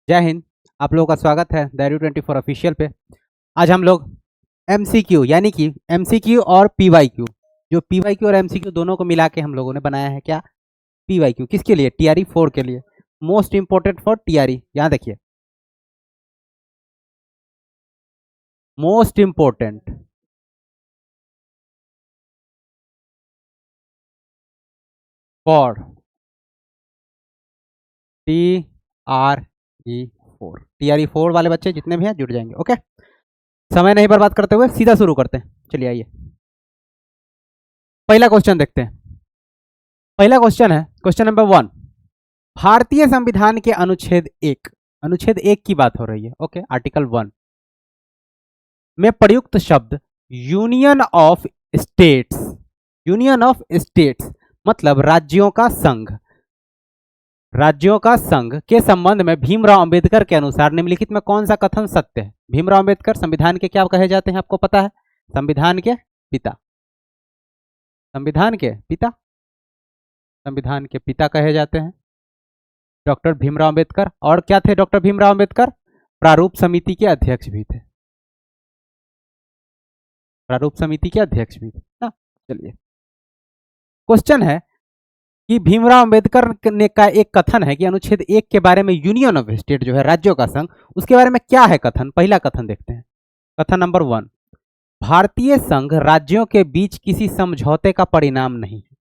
जय हिंद। आप लोगों का स्वागत है दैरू 24 ऑफिशियल पे। आज हम लोग एमसीक्यू यानी कि एमसीक्यू और पीवाईक्यू, जो पीवाईक्यू और एमसीक्यू दोनों को मिला के हम लोगों ने बनाया है क्या, पीवाईक्यू। किसके लिए? टीआरई 4 के लिए, मोस्ट इंपोर्टेंट फॉर टीआरई। यहाँ देखिए, मोस्ट इंपोर्टेंट फॉर टीआरई 4 वाले बच्चे जितने भी हैं जुड़ जाएंगे। ओके, समय नहीं बर्बाद करते हुए सीधा शुरू करते हैं। चलिए आइए, पहला क्वेश्चन देखते हैं। पहला क्वेश्चन है क्वेश्चन नंबर 1। भारतीय संविधान के अनुच्छेद 1 की बात हो रही है। ओके, आर्टिकल 1 में प्रयुक्त शब्द यूनियन ऑफ स्टेट्स मतलब राज्यों का संघ के संबंध में भीमराव अंबेडकर के अनुसार निम्नलिखित में कौन सा कथन सत्य है? भीमराव अंबेडकर संविधान के क्या कहे जाते हैं, आपको पता है? संविधान के पिता कहे जाते हैं डॉक्टर भीमराव अंबेडकर। और क्या थे डॉक्टर भीमराव अंबेडकर? प्रारूप समिति के अध्यक्ष भी थे ना। चलिए, क्वेश्चन है कि भीमराव अंबेडकर ने का एक कथन है कि अनुच्छेद 1 के बारे में, यूनियन ऑफ स्टेट जो है राज्यों का संघ, उसके बारे में क्या है कथन? पहला कथन देखते हैं। कथन नंबर 1, भारतीय संघ राज्यों के बीच किसी समझौते का परिणाम नहीं है।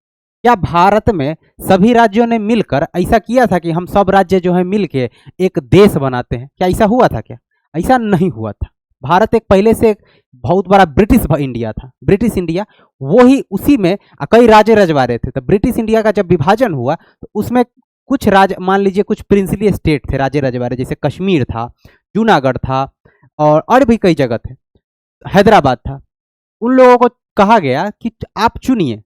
क्या भारत में सभी राज्यों ने मिलकर ऐसा किया था कि हम सब राज्य जो है मिलके एक देश बनाते हैं? क्या ऐसा हुआ था? क्या ऐसा नहीं हुआ था। भारत एक पहले से एक बहुत बड़ा ब्रिटिश इंडिया था, ब्रिटिश इंडिया। वो ही उसी में कई राज्य रजवाड़े थे। तो ब्रिटिश इंडिया का जब विभाजन हुआ तो उसमें कुछ राज्य, मान लीजिए कुछ प्रिंसली स्टेट थे, राज्य रजवाड़े, जैसे कश्मीर था, जूनागढ़ था और भी कई जगह थे, हैदराबाद था। उन लोगों को कहा गया कि आप चुनिए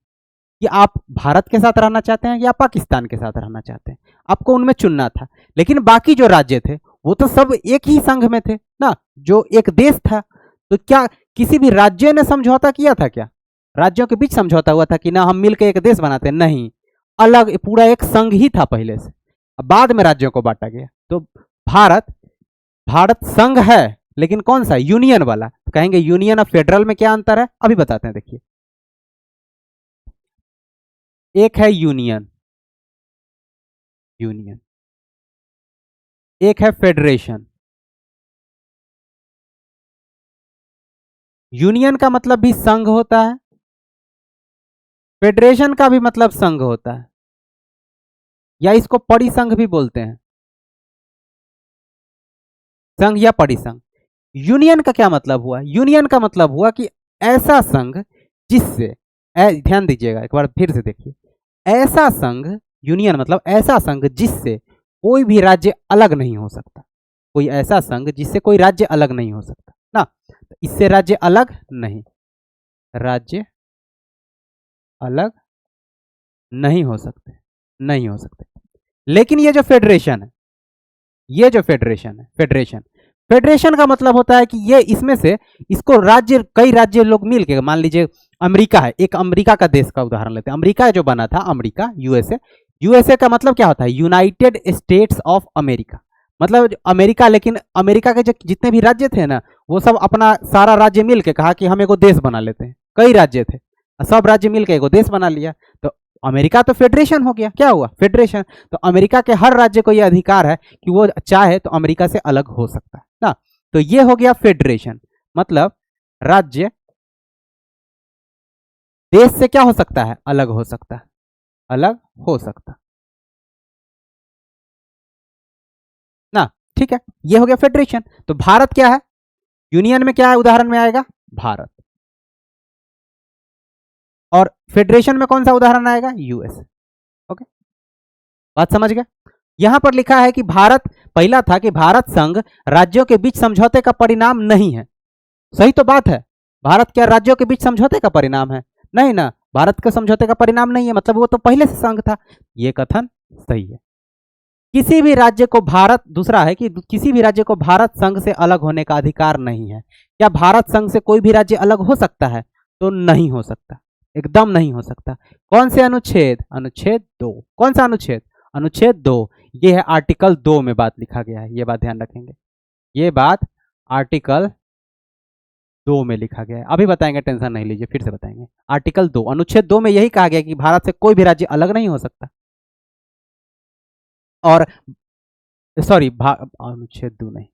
कि आप भारत के साथ रहना चाहते हैं या पाकिस्तान के साथ रहना चाहते हैं, आपको उनमें चुनना था। लेकिन बाकी जो राज्य थे वो तो सब एक ही संघ में थे ना, जो एक देश था। तो क्या किसी भी राज्य ने समझौता किया था? क्या राज्यों के बीच समझौता हुआ था कि ना हम मिलकर एक देश बनाते हैं? नहीं, अलग पूरा एक संघ ही था पहले से, बाद में राज्यों को बांटा गया। तो भारत संघ है, लेकिन कौन सा? यूनियन वाला। तो कहेंगे यूनियन और फेडरल में क्या अंतर है, अभी बताते हैं। देखिए, एक है यूनियन, एक है फेडरेशन। यूनियन का मतलब भी संघ होता है, फेडरेशन का भी मतलब संघ होता है, या इसको परिसंघ भी बोलते हैं, संघ या परिसंघ। यूनियन का क्या मतलब हुआ? यूनियन का मतलब हुआ कि ऐसा संघ जिससे, ध्यान दीजिएगा एक बार फिर से देखिए, ऐसा संघ, यूनियन मतलब ऐसा संघ जिससे कोई भी राज्य अलग नहीं हो सकता। कोई ऐसा संघ जिससे कोई राज्य अलग नहीं हो सकता ना। तो इससे राज्य अलग नहीं हो सकते। लेकिन ये जो फेडरेशन का मतलब होता है कि ये इसमें से इसको राज्य, कई राज्य लोग मिलके, मान लीजिए अमेरिका है, एक अमेरिका का देश का उदाहरण लेते हैं। अमेरिका जो बना था, अमेरिका, यूएसए का मतलब क्या होता है? यूनाइटेड स्टेट्स ऑफ अमेरिका, मतलब अमेरिका। लेकिन अमेरिका के जितने भी राज्य थे ना, वो सब अपना सारा राज्य मिलके कहा कि हम एगो देश बना लेते हैं। कई राज्य थे, सब राज्य मिलके एगो देश बना लिया, तो अमेरिका तो फेडरेशन हो गया। क्या हुआ? फेडरेशन। तो अमेरिका के हर राज्य को यह अधिकार है कि वो चाहे तो अमेरिका से अलग हो सकता है ना। तो ये हो गया फेडरेशन, मतलब राज्य देश से क्या हो सकता है? अलग हो सकता है, ना। ठीक है, ये हो गया फेडरेशन। तो भारत क्या है? यूनियन में क्या है, उदाहरण में आएगा भारत, और फेडरेशन में कौन सा उदाहरण आएगा? यूएस। ओके, बात समझ गए? यहां पर लिखा है कि भारत, पहला था कि भारत संघ राज्यों के बीच समझौते का परिणाम नहीं है। सही तो बात है, भारत क्या राज्यों के बीच समझौते का परिणाम है? नहीं ना, भारत के समझौते का परिणाम नहीं है, मतलब वो तो पहले से संघ था। ये कथन सही है। किसी भी राज्य को भारत, दूसरा है कि किसी भी राज्य को भारत संघ से अलग होने का अधिकार नहीं है। क्या भारत संघ से कोई भी राज्य अलग हो सकता है? तो नहीं हो सकता, एकदम नहीं हो सकता। कौन से अनुच्छेद? अनुच्छेद 2। कौन सा अनुच्छेद? अनुच्छेद 2, ये है आर्टिकल 2 में बात लिखा गया है, ये बात ध्यान रखेंगे, ये बात आर्टिकल 2 में लिखा गया है। अभी बताएंगे, टेंशन नहीं लीजिए, फिर से बताएंगे। आर्टिकल 2 अनुच्छेद 2 में यही कहा गया कि भारत से कोई भी राज्य अलग नहीं हो सकता। और सॉरी, अनुच्छेद 2 नहीं,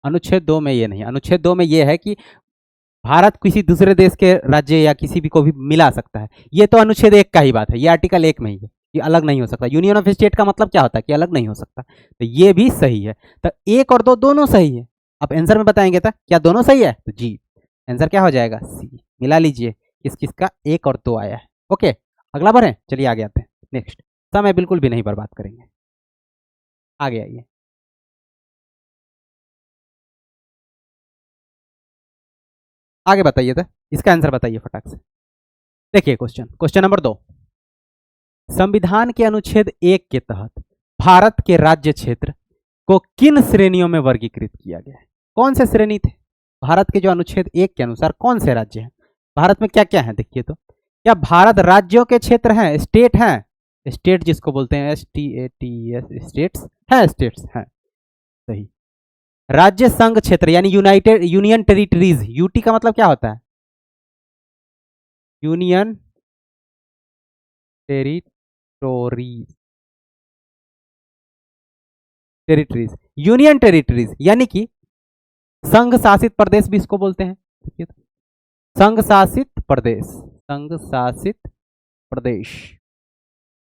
अनुच्छेद 2 में ये नहीं, अनुच्छेद 2 में ये है कि भारत किसी दूसरे देश के राज्य या किसी भी को भी मिला सकता है। ये तो अनुच्छेद 1 का ही बात है, ये आर्टिकल 1 में ही है कि अलग नहीं हो सकता। यूनियन ऑफ स्टेट का मतलब क्या होता है कि अलग नहीं हो सकता, तो ये भी सही है। तो 1 और 2 दोनों सही है। अब आंसर में बताएंगे था क्या दोनों सही है, तो जी आंसर क्या हो जाएगा, सी। मिला लीजिए किस किस का 1 और 2 आया है। ओके, अगला बढ़े, चलिए आगे आते हैं। नेक्स्ट, समय बिल्कुल भी नहीं बर्बाद करेंगे, आगे आइए। आगे बताइए था, इसका आंसर बताइए फटाक से। देखिए क्वेश्चन नंबर 2, संविधान के अनुच्छेद 1 के तहत भारत के राज्य क्षेत्र को किन श्रेणियों में वर्गीकृत किया गया है? कौन से श्रेणी थे भारत के, जो अनुच्छेद 1 के अनुसार कौन से राज्य हैं भारत में, क्या क्या है देखिए। तो क्या भारत राज्यों के क्षेत्र हैं, स्टेट हैं, स्टेट जिसको बोलते हैं STATS, स्टेट्स हैं, स्टेट्स हैं, सही। राज्य संघ क्षेत्र यानी यूनाइटेड यूनियन टेरिटरीज, यूटी का मतलब क्या होता है, union territories, territories, union territories यानी कि संघ शासित प्रदेश भी इसको बोलते हैं, संघ शासित प्रदेश, संघ शासित प्रदेश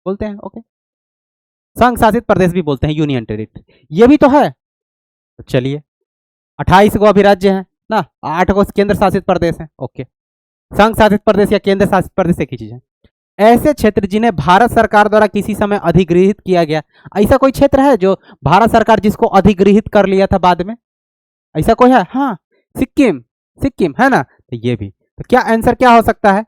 बोलते हैं। ओके, संघ शासित प्रदेश भी बोलते हैं, यूनियन टेरिटरी, ये भी तो है। तो चलिए 28 गो अभिराज्य हैं ना, 8 गो केंद्र शासित प्रदेश हैं। ओके, संघ शासित प्रदेश या केंद्र शासित प्रदेश एक ही चीज है। ऐसे क्षेत्र जिन्हें भारत सरकार द्वारा किसी समय अधिग्रहित किया गया, ऐसा कोई क्षेत्र है जो भारत सरकार जिसको अधिग्रहित कर लिया था बाद में, ऐसा कोई है? हाँ, सिक्किम, सिक्किम है ना, तो ये भी। तो क्या आंसर क्या हो सकता है,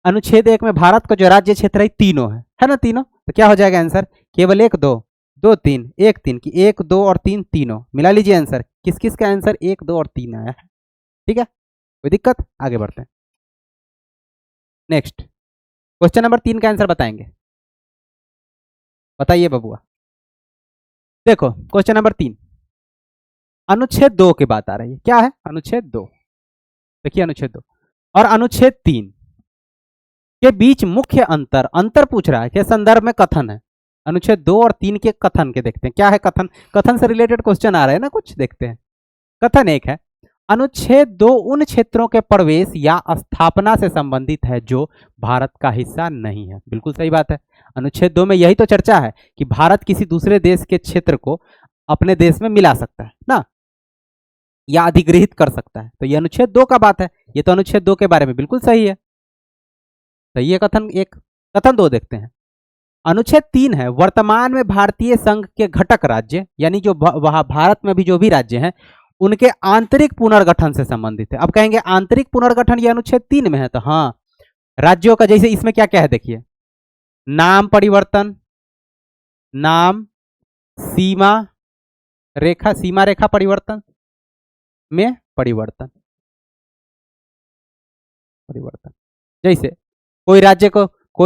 अनुच्छेद 1 में भारत का जो राज्य क्षेत्र है तीनों है ना, तीनों। तो क्या हो जाएगा आंसर, केवल 1 2 2 3 1 3 की 1 2 और 3 तीनों, मिला लीजिए आंसर। किस किस का आंसर 1 2 और 3 आया है, ठीक है, कोई दिक्कत, आगे बढ़ते हैं। नेक्स्ट, क्वेश्चन नंबर 3 का आंसर बताएंगे, बताइए बबुआ। देखो क्वेश्चन नंबर 3, अनुच्छेद 2 की बात आ रही है, क्या है, अनुच्छेद 2, देखिए अनुच्छेद 2 और अनुच्छेद 3 के बीच मुख्य अंतर, अंतर पूछ रहा है के संदर्भ में कथन है। अनुच्छेद 2 और 3 के कथन के देखते हैं, क्या है कथन, कथन से रिलेटेड क्वेश्चन आ रहे हैं ना कुछ, देखते हैं। कथन 1 है, अनुच्छेद 2 उन क्षेत्रों के प्रवेश या स्थापना से संबंधित है जो भारत का हिस्सा नहीं है। बिल्कुल सही बात है, अनुच्छेद 2 में यही तो चर्चा है कि भारत किसी दूसरे देश के क्षेत्र को अपने देश में मिला सकता है ना, या अधिग्रहित कर सकता है। तो ये अनुच्छेद 2 का बात है, ये तो अनुच्छेद 2 के बारे में बिल्कुल सही है, सही है कथन 1। कथन 2 देखते हैं, अनुच्छेद 3 है, वर्तमान में भारतीय संघ के घटक राज्य यानी जो वहां भारत में भी जो भी राज्य हैं उनके आंतरिक पुनर्गठन से संबंधित है। अब कहेंगे आंतरिक पुनर्गठन ये अनुच्छेद 3 में है, तो हाँ, राज्यों का जैसे इसमें क्या क्या है देखिए, नाम परिवर्तन, नाम, सीमा रेखा, सीमा रेखा परिवर्तन में परिवर्तन, परिवर्तन जैसे कोई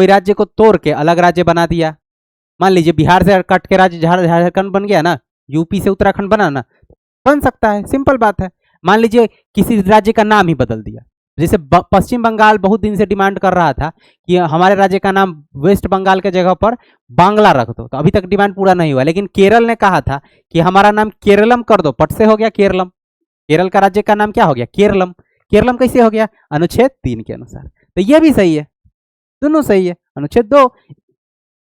राज्य को तोड़ के अलग राज्य बना दिया, मान लीजिए बिहार से कट के राज्य झारखंड बन गया ना, यूपी से उत्तराखंड बना ना, बन सकता है, सिंपल बात है। मान लीजिए किसी राज्य का नाम ही बदल दिया, जैसे पश्चिम बंगाल बहुत दिन से डिमांड कर रहा था कि हमारे राज्य का नाम वेस्ट बंगाल के जगह पर बांग्ला रख दो, तो अभी तक डिमांड पूरा नहीं हुआ, लेकिन केरल ने कहा था कि हमारा नाम केरलम कर दो, पट से हो गया केरलम, केरल का राज्य का नाम क्या हो गया, केरलम। केरलम कैसे हो गया, अनुच्छेद 3 के अनुसार। तो ये भी सही है, दोनों सही है। अनुच्छेद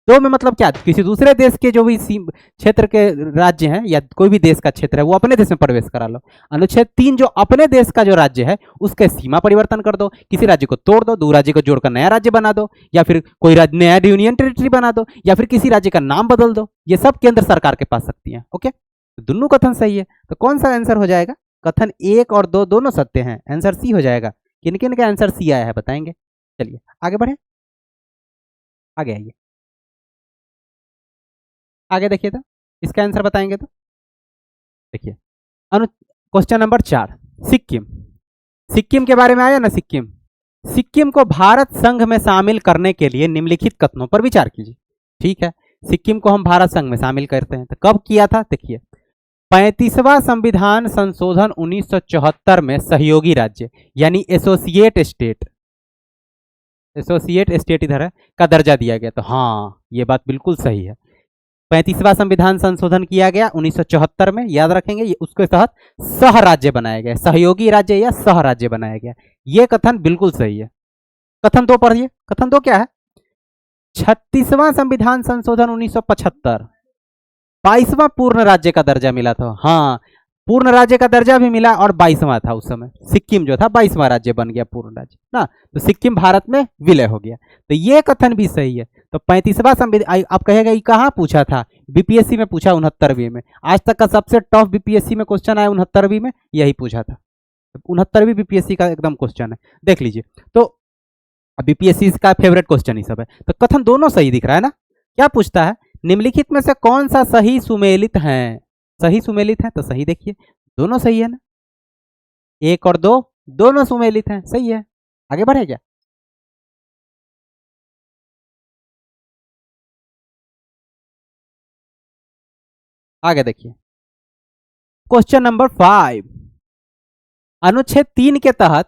2 में मतलब क्या, किसी दूसरे देश के जो भी क्षेत्र के राज्य हैं या कोई भी देश का क्षेत्र है वो अपने देश में प्रवेश करा लो। अनुच्छेद 3 जो अपने देश का जो राज्य है उसके सीमा परिवर्तन कर दो, किसी राज्य को तोड़ दो, दो राज्य को जोड़कर नया राज्य बना दो, या फिर कोई नया यूनियन टेरिटरी बना दो, या फिर किसी राज्य का नाम बदल दो, ये सब केंद्र सरकार के पास सकती है। ओके, तो दोनों कथन सही है, तो कौन सा आंसर हो जाएगा, कथन 1 और 2 दोनों सत्य हैं, आंसर सी हो जाएगा। किन किन का आंसर सी आया है बताएंगे, चलिए आगे बढ़े, आगे आइए, आगे देखिए, तो इसका आंसर बताएंगे। तो देखिए क्वेश्चन नंबर 4, सिक्किम, सिक्किम के बारे में आया ना, सिक्किम, सिक्किम को भारत संघ में शामिल करने के लिए निम्नलिखित कथनों पर विचार कीजिए। ठीक है, सिक्किम को हम भारत संघ में शामिल करते हैं। तो कब किया था देखिए, 35वां संविधान संशोधन 1974 में सहयोगी राज्य यानी एसोसिएट स्टेट इधर है का दर्जा दिया गया। तो हाँ, ये बात बिल्कुल सही है। 35वां संविधान संशोधन किया गया 1974 में, याद रखेंगे, ये उसके तहत सह राज्य बनाया गया, सहयोगी राज्य या सह राज्य बनाया गया। ये कथन बिल्कुल सही है। कथन 2 पढ़िए। कथन 2 क्या है? 36वां संविधान संशोधन 1975, 22वां पूर्ण राज्य का दर्जा मिला था। हाँ, पूर्ण राज्य का दर्जा भी मिला और 22वां था उस समय। सिक्किम जो था 22वां राज्य बन गया, पूर्ण राज्य ना, तो सिक्किम भारत में विलय हो गया। तो ये कथन भी सही है। तो 35वां संविधान, आप कहेगा ये कहाँ पूछा था? बीपीएससी में पूछा, 69वीं में। आज तक का सबसे टफ बीपीएससी में क्वेश्चन आया 69वीं में, यही पूछा था। 69वीं बीपीएससी का एकदम क्वेश्चन है, देख लीजिए। तो बीपीएससी का फेवरेट क्वेश्चन ही सब है। तो कथन दोनों सही दिख रहा है ना। क्या पूछता है? निम्नलिखित में से कौन सा सही सुमेलित है? सही सुमेलित है तो सही देखिए, दोनों सही है ना, 1 और 2 दोनों सुमेलित हैं, सही है। आगे बढ़े क्या? आगे देखिए, क्वेश्चन नंबर 5, अनुच्छेद 3 के तहत,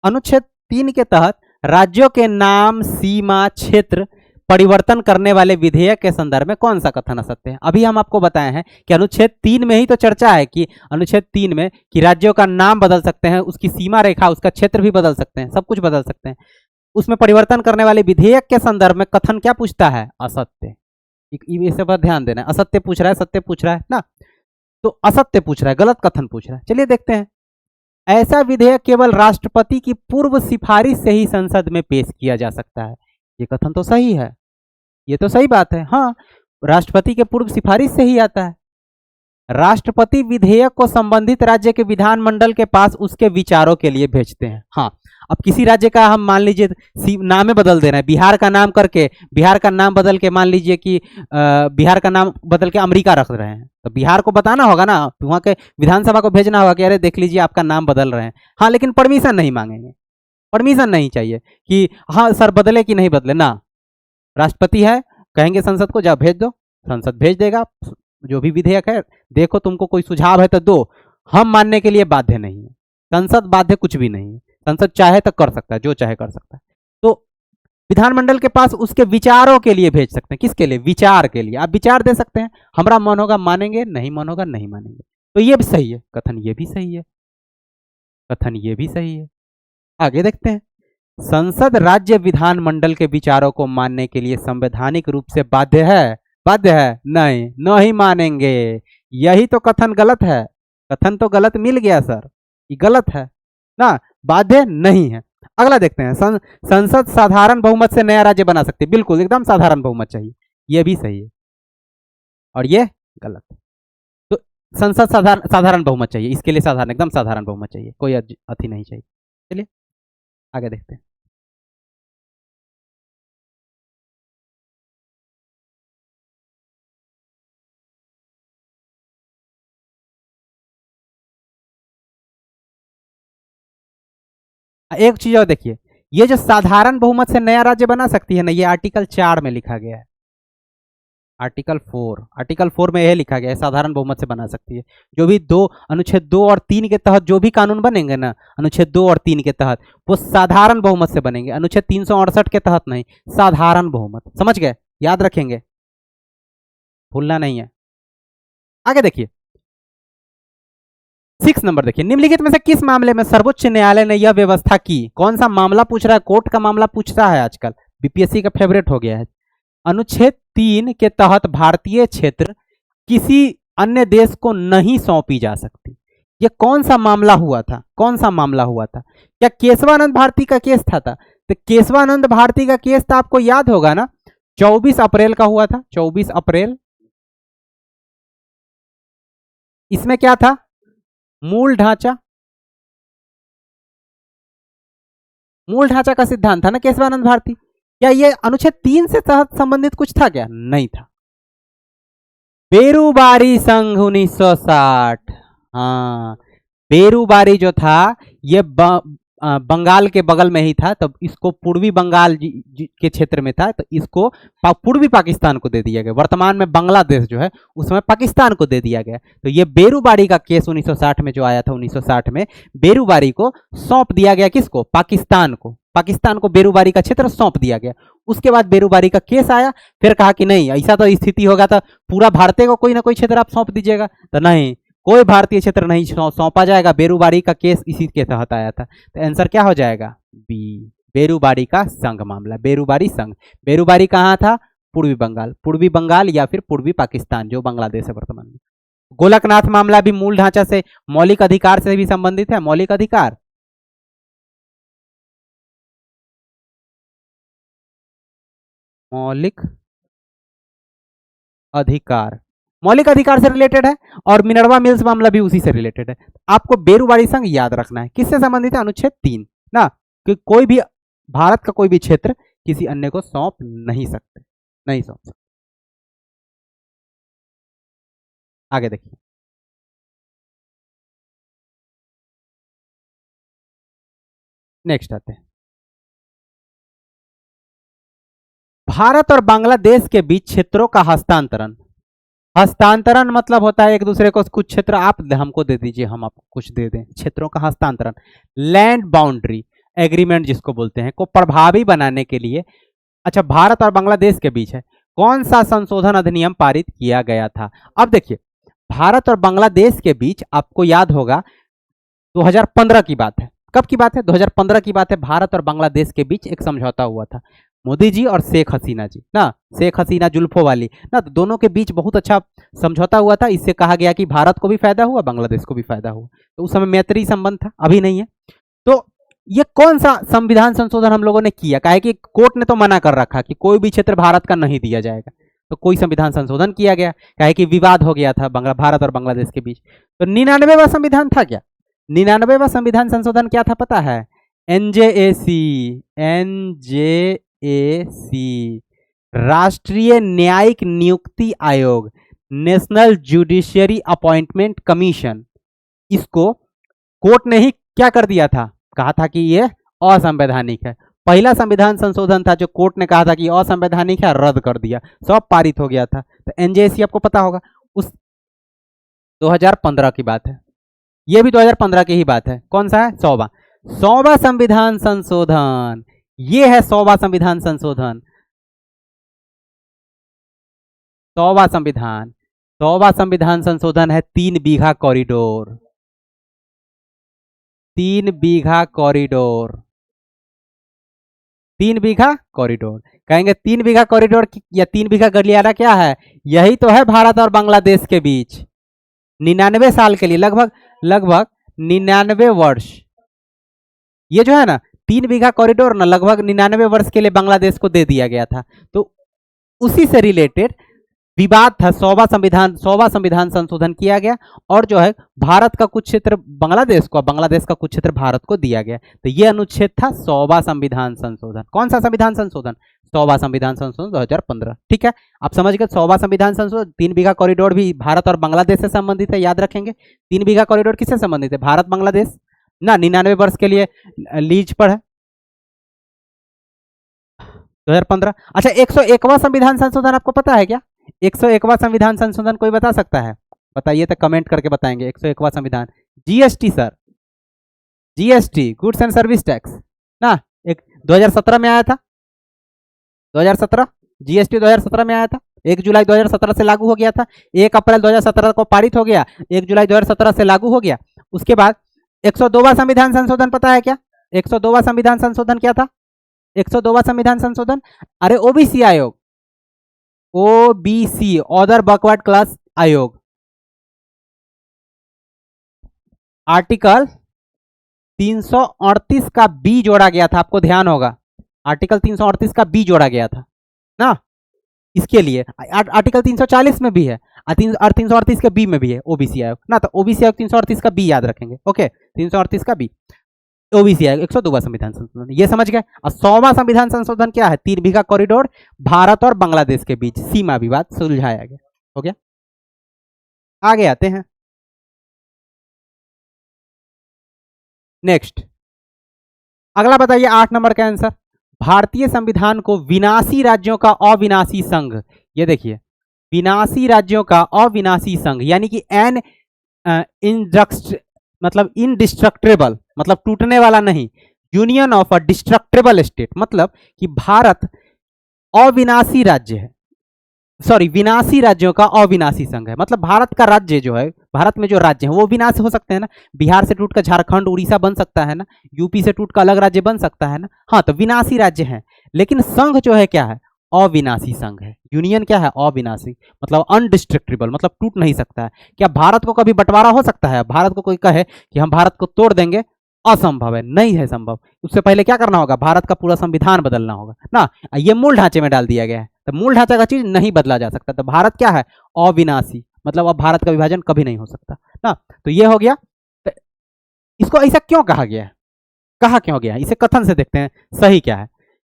अनुच्छेद 3 के तहत राज्यों के नाम, सीमा, क्षेत्र परिवर्तन करने वाले विधेयक के संदर्भ में कौन सा कथन असत्य है? अभी हम आपको बताए हैं कि अनुच्छेद 3 में ही तो चर्चा है कि अनुच्छेद 3 में कि राज्यों का नाम बदल सकते हैं, उसकी सीमा रेखा, उसका क्षेत्र भी बदल सकते हैं, सब कुछ बदल सकते हैं। उसमें परिवर्तन करने वाले विधेयक के संदर्भ में कथन क्या पूछता है? असत्य। इसे पर ध्यान देना है, असत्य पूछ रहा है, सत्य पूछ रहा है ना, तो असत्य पूछ रहा है, गलत कथन पूछ रहा है। चलिए देखते हैं। ऐसा विधेयक केवल राष्ट्रपति की पूर्व सिफारिश से ही संसद में पेश किया जा सकता है। ये कथन तो सही है, ये तो सही बात है। हाँ, राष्ट्रपति के पूर्व सिफारिश से ही आता है। राष्ट्रपति विधेयक को संबंधित राज्य के विधानमंडल के पास उसके विचारों के लिए भेजते हैं। हाँ, अब किसी राज्य का हम मान लीजिए नाम बदल दे रहे हैं, बिहार का नाम करके, बिहार का नाम बदल के मान लीजिए कि बिहार का नाम बदल के अमेरिका रख रहे हैं, तो बिहार को बताना होगा ना, वहाँ के विधानसभा को भेजना होगा कि अरे देख लीजिए आपका नाम बदल रहे हैं। हाँ, लेकिन परमिशन नहीं मांगेंगे, परमिशन नहीं चाहिए कि हाँ सर बदले कि नहीं बदले ना। राष्ट्रपति है, कहेंगे संसद को जा भेज दो, संसद भेज देगा जो भी विधेयक है, देखो तुमको कोई सुझाव है तो दो, हम मानने के लिए बाध्य नहीं है। संसद बाध्य कुछ भी नहीं है, संसद चाहे तो कर सकता है, जो चाहे कर सकता है। तो विधानमंडल के पास उसके विचारों के लिए भेज सकते हैं। किसके लिए? विचार के लिए। आप विचार दे सकते हैं, हमारा मन होगा मानेंगे, नहीं मन होगा नहीं मानेंगे। तो ये भी सही है कथन, ये भी सही है कथन, ये भी सही है। आगे देखते हैं। संसद राज्य विधानमंडल के विचारों को मानने के लिए संवैधानिक रूप से बाध्य है? बाध्य है? नहीं, नहीं मानेंगे। यही तो कथन गलत है। कथन तो गलत मिल गया सर, ये गलत है ना, बाध्य नहीं है। अगला देखते हैं। संसद साधारण बहुमत से नया राज्य बना सकती है। बिल्कुल एकदम साधारण बहुमत चाहिए, ये भी सही है और ये गलत है। तो संसद साधारण बहुमत चाहिए, इसके लिए साधारण, एकदम साधारण बहुमत चाहिए, कोई अति नहीं चाहिए। चलिए आगे देखते हैं। एक चीज और देखिए, ये जो साधारण बहुमत से नया राज्य बना सकती है ना, ये आर्टिकल 4 में लिखा गया है। आर्टिकल 4 में यह लिखा गया है, साधारण बहुमत से बना सकती है। जो भी अनुच्छेद 2 और 3 के तहत जो भी कानून बनेंगे ना, अनुच्छेद 2 और 3 के तहत, वो साधारण बहुमत से बनेंगे। अनुच्छेद 368 के तहत नहीं, साधारण बहुमत। समझ गए? याद रखेंगे, भूलना नहीं है। आगे देखिए 6 नंबर देखिए, निम्नलिखित में से किस मामले में सर्वोच्च न्यायालय ने यह व्यवस्था की? कौन सा मामला पूछ रहा है? कोर्ट का मामला पूछ रहा है, आजकल बीपीएससी का फेवरेट हो गया है। अनुच्छेद 3 के तहत भारतीय क्षेत्र किसी अन्य देश को नहीं सौंपी जा सकती। यह कौन सा मामला हुआ था? कौन सा मामला हुआ था? क्या केशवानंद भारती का केस था? तो केशवानंद भारती का केस तो आपको याद होगा ना, 24 अप्रैल का हुआ था। 24 अप्रैल। इसमें क्या था? मूल ढांचा, मूल ढांचा का सिद्धांत था ना केशवानंद भारती। क्या ये अनुच्छेद 3 से संबंधित कुछ था क्या? नहीं था। बेरूबारी संघ 1960। हाँ, बेरूबारी जो था ये बंगाल के बगल में ही था, तब इसको पूर्वी बंगाल के क्षेत्र में था, तो इसको पूर्वी पाकिस्तान को दे दिया गया। वर्तमान में बांग्लादेश जो है उसमें पाकिस्तान को दे दिया गया। तो ये बेरूबारी का केस 1960 में जो आया था, 1960 में बेरूबारी को सौंप दिया गया किसको? पाकिस्तान को। पाकिस्तान को बेरूबारी का क्षेत्र सौंप दिया गया। उसके बाद बेरूबारी का केस आया, फिर कहा कि नहीं, ऐसा तो स्थिति होगा तो पूरा भारतीय को कोई ना कोई क्षेत्र आप सौंप दीजिएगा, तो नहीं, कोई भारतीय क्षेत्र नहीं सौंपा जाएगा। बेरूबारी का केस इसी के तहत आया था। तो आंसर क्या हो जाएगा? बी, बेरूबारी का संघ मामला, बेरूबारी संघ। बेरूबारी कहाँ था? पूर्वी बंगाल, पूर्वी बंगाल या फिर पूर्वी पाकिस्तान जो बांग्लादेश है वर्तमान में। गोलकनाथ मामला भी मूल ढांचा से, मौलिक अधिकार से भी संबंधित है। मौलिक अधिकार, मौलिक अधिकार, मौलिक अधिकार से रिलेटेड है, और मिनरवा मिल्स मामला भी उसी से रिलेटेड है। आपको बेरूबारी संघ याद रखना है। किससे संबंधित है? अनुच्छेद 3 ना, कि कोई भी भारत का कोई भी क्षेत्र किसी अन्य को सौंप नहीं सकते, नहीं सौंप सकते। आगे देखिए, नेक्स्ट आते हैं। भारत और बांग्लादेश के बीच क्षेत्रों का हस्तांतरण। हस्तांतरण मतलब होता है एक दूसरे को कुछ क्षेत्र आप हमको दे दीजिए, हम आपको कुछ दे दें, क्षेत्रों का हस्तांतरण। लैंड बाउंड्री एग्रीमेंट जिसको बोलते हैं, को प्रभावी बनाने के लिए, अच्छा, भारत और बांग्लादेश के बीच है, कौन सा संशोधन अधिनियम पारित किया गया था? अब देखिए, भारत और बांग्लादेश के बीच आपको याद होगा 2015 की बात है। कब की बात है? 2015 की बात है। भारत और बांग्लादेश के बीच एक समझौता हुआ था, मोदी जी और शेख हसीना जी ना, शेख हसीना जुल्फों वाली ना, तो दोनों के बीच बहुत अच्छा समझौता हुआ था। इससे कहा गया कि भारत को भी फायदा हुआ, बांग्लादेश को भी फायदा हुआ। तो उस समय मैत्री संबंध था, अभी नहीं है। तो ये कौन सा संविधान संशोधन हम लोगों ने किया? काहे कि कोर्ट ने तो मना कर रखा कि कोई भी क्षेत्र भारत का नहीं दिया जाएगा, तो कोई संविधान संशोधन किया गया, काहे कि विवाद हो गया था भारत और बांग्लादेश के बीच। तो 99वां संविधान था क्या? 99वां संविधान संशोधन क्या था पता है? एनजेएसी, एनजेएसी, राष्ट्रीय न्यायिक नियुक्ति आयोग, नेशनल जुडिशियरी अपॉइंटमेंट कमीशन। इसको कोर्ट ने ही क्या कर दिया था? कहा था कि ये असंवैधानिक है। पहला संविधान संशोधन था जो कोर्ट ने कहा था कि असंवैधानिक है, रद्द कर दिया, सब पारित हो गया था। तो एनजेएसी आपको पता होगा, उस 2015 की बात है। ये भी 2015 की ही बात है। कौन सा है? 100वां संविधान संशोधन। ये है 100वां संविधान संशोधन। 100वां संविधान, 100वां संविधान संशोधन है 3 बीघा कॉरिडोर। 3 बीघा कॉरिडोर, 3 बीघा कॉरिडोर। कहेंगे 3 बीघा कॉरिडोर या 3 बीघा गलियारा क्या है? यही तो है भारत और बांग्लादेश के बीच। 99 साल के लिए, लगभग लगभग 99 वर्ष। ये जो है ना 3 बीघा कॉरिडोर ना, लगभग 99 वर्ष के लिए बांग्लादेश को दे दिया गया था। तो उसी से रिलेटेड विवाद था। 100वां संविधान संशोधन किया गया, और जो है भारत का कुछ क्षेत्र बांग्लादेश को, बांग्लादेश का कुछ क्षेत्र भारत को दिया गया। तो ये अनुच्छेद था 100वां संविधान संशोधन। कौन सा संविधान संशोधन? 100वां संविधान संशोधन 2015। ठीक है, आप समझ गए। 100वां संविधान संशोधन, 3 बीघा कॉरिडोर भी भारत और बांग्लादेश से संबंधित है, याद रखेंगे। 3 बीघा कॉरिडोर किससे संबंधित है? भारत बांग्लादेश ना, 99 वर्ष के लिए लीज पर है, 2015। अच्छा, 101वां संविधान संशोधन आपको पता है क्या? 101वां संविधान संशोधन कोई बता सकता है? बताइए तो कमेंट करके बताएंगे। 101वां संविधान, GST sir, GST, goods and service tax ना, एक 2017 में आया था। 2017 जीएसटी 2017 में आया था। 1 जुलाई 2017 से लागू हो गया था। 1 अप्रैल 2017 को पारित हो गया, 1 जुलाई 2017 से लागू हो गया। उसके बाद 102वां संविधान संशोधन पता है क्या? 102वां संविधान संशोधन क्या था? 102वां संविधान संशोधन, अरे ओबीसी आयोग, ओबीसी, अदर बैकवर्ड क्लास आयोग। आर्टिकल 338 का बी जोड़ा गया था, आपको ध्यान होगा। आर्टिकल 338 का बी जोड़ा गया था ना, इसके लिए आर्टिकल 340 में भी है और 338 के बी में भी है ओबीसी आयोग ना। तो ओबीसी आयोग 338 का बी याद रखेंगे। ओके, 338 का बी, ओबीसी आयोग, 102वां संविधान संशोधन, ये समझ गए। और 100वां संविधान संशोधन क्या है? 3 बीघा कॉरिडोर, भारत और बांग्लादेश के बीच सीमा विवाद सुलझाया गया। हो गया, आगे आते हैं। नेक्स्ट, अगला बताइए 8 नंबर का आंसर। भारतीय संविधान को विनाशी राज्यों का अविनाशी संघ, ये देखिए विनाशी राज्यों का अविनाशी संघ यानी कि एन इंडस्ट मतलब इनडिस्ट्रक्टेबल मतलब टूटने वाला नहीं, union of a destructible state मतलब कि भारत अविनाशी राज्य है, सॉरी विनाशी राज्यों का अविनाशी संघ है। मतलब भारत का राज्य जो है, भारत में जो राज्य है वो विनाश हो सकते हैं ना, बिहार से टूट कर झारखंड उड़ीसा बन सकता है ना, यूपी से टूट कर अलग राज्य बन सकता है ना, हाँ तो विनाशी राज्य है। लेकिन संघ जो है क्या है, अविनाशी संघ है। यूनियन क्या है, अविनाशी मतलब अनडिस्ट्रक्टेबल मतलब टूट नहीं सकता है। क्या भारत को कभी बंटवारा हो सकता है? भारत को कोई कहे कि हम भारत को तोड़ देंगे, असंभव है, नहीं है संभव। उससे पहले क्या करना होगा, भारत का पूरा संविधान बदलना होगा ना, ये मूल ढांचे में डाल दिया गया है, तो मूल ढांचा का चीज नहीं बदला जा सकता। तो भारत क्या है, अविनाशी मतलब अब भारत का विभाजन कभी नहीं हो सकता ना। तो ये हो गया। तो इसको ऐसा क्यों कहा गया है, कहा क्यों गया है, इसे कथन से देखते हैं सही क्या है।